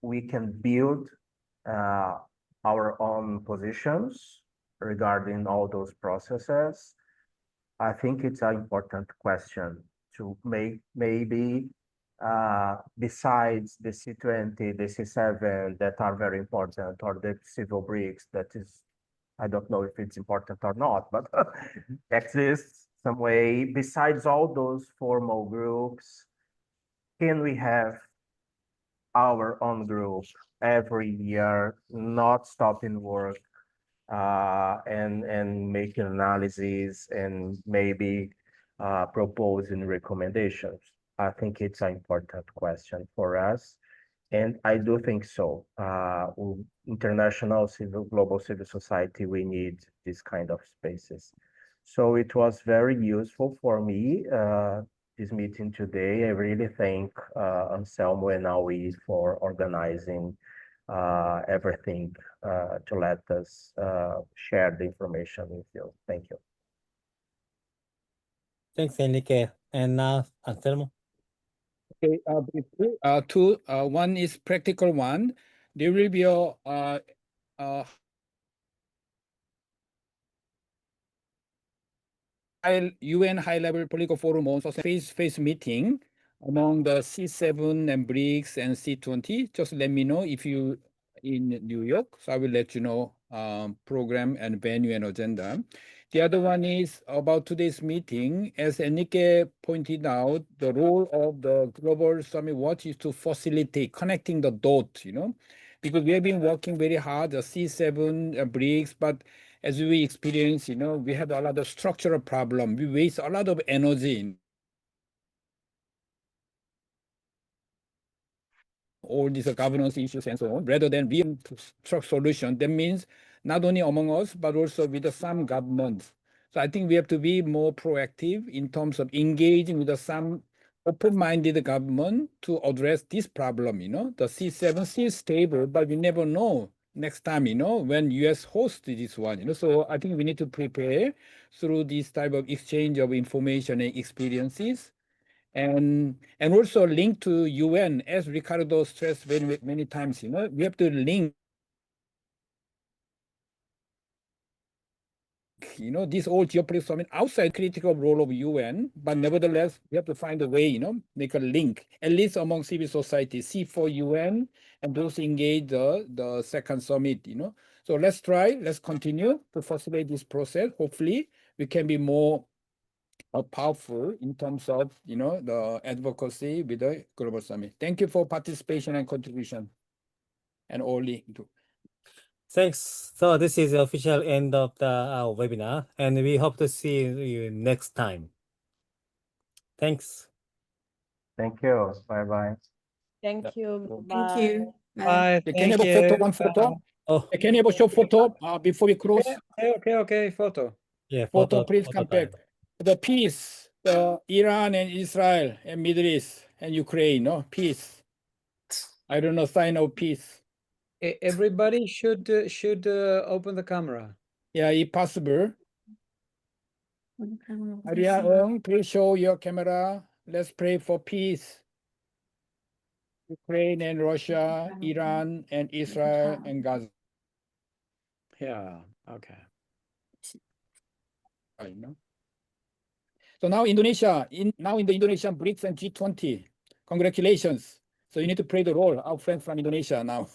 we can build our own positions regarding all those processes. I think it's an important question to make, maybe besides the C20, the C7 that are very important, or the civil BRICS that is, I don't know if it's important or not, but exists some way. Besides all those formal groups, can we have our own group every year, not stopping work, and making analyses and maybe proposing recommendations? I think it's an important question for us. And I do think so. International global civil society, we need this kind of spaces. So it was very useful for me, this meeting today. I really thank Anselmo and Aoi for organizing everything to let us share the information with you. Thank you. Thanks, Henrique. And now, Anselmo. Okay, two. One is practical one. There will be a UN high-level political forum, also face-to-face meeting among the C7 and BRICS and C20. Just let me know if you in New York. So I will let you know program and venue and agenda. The other one is about today's meeting. As Henrique pointed out, the role of the Global Summit Watch is to facilitate connecting the dots, because we have been working very hard, the C7, BRICS, but as we experience, we have a lot of structural problem. We waste a lot of energy in all these governance issues and so on, rather than real solution. That means not only among us, but also with some governments. So I think we have to be more proactive in terms of engaging with some open-minded government to address this problem. The C7 is stable, but we never know next time, when US hosts this one. So I think we need to prepare through this type of exchange of information and experiences. and also link to UN, as Ricardo stressed very many times. You know, we have to link. You know, this whole geopolitical summit outside critical role of UN, but nevertheless, we have to find a way, you know, make a link, at least among civil society, C4 UN, and those engage the second summit, you know. So let's try, let's continue to facilitate this process. Hopefully, we can be more powerful in terms of, you know, the advocacy with the global summit. Thank you for participation and contribution, and all link to. Thanks. So this is the official end of the webinar, and we hope to see you next time. Thanks. Thank you. Bye-bye. Thank you. Thank Bye. you. Bye. Bye. Can you Thank have a photo, you. one photo? Oh, Can you have a short photo before we close? Okay. Photo. yeah, Photo, please photo come time. back. The peace, the Iran and Israel and Middle East and Ukraine, no peace. I don't know, sign of peace. Everybody should open the camera. Yeah, if possible. Aria, please show your camera. Let's pray for peace. Ukraine and Russia, Iran and Israel and Gaza. Yeah. Okay. I know. So now Indonesia, in the Indonesian BRICS and G20. Congratulations. So you need to play the role, our friends from Indonesia now.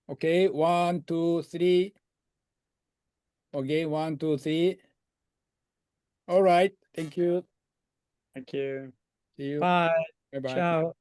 Okay, 1, 2, 3. Okay, 1, 2, 3. All right, thank you. Thank you. See you. Bye. Bye-bye. Ciao.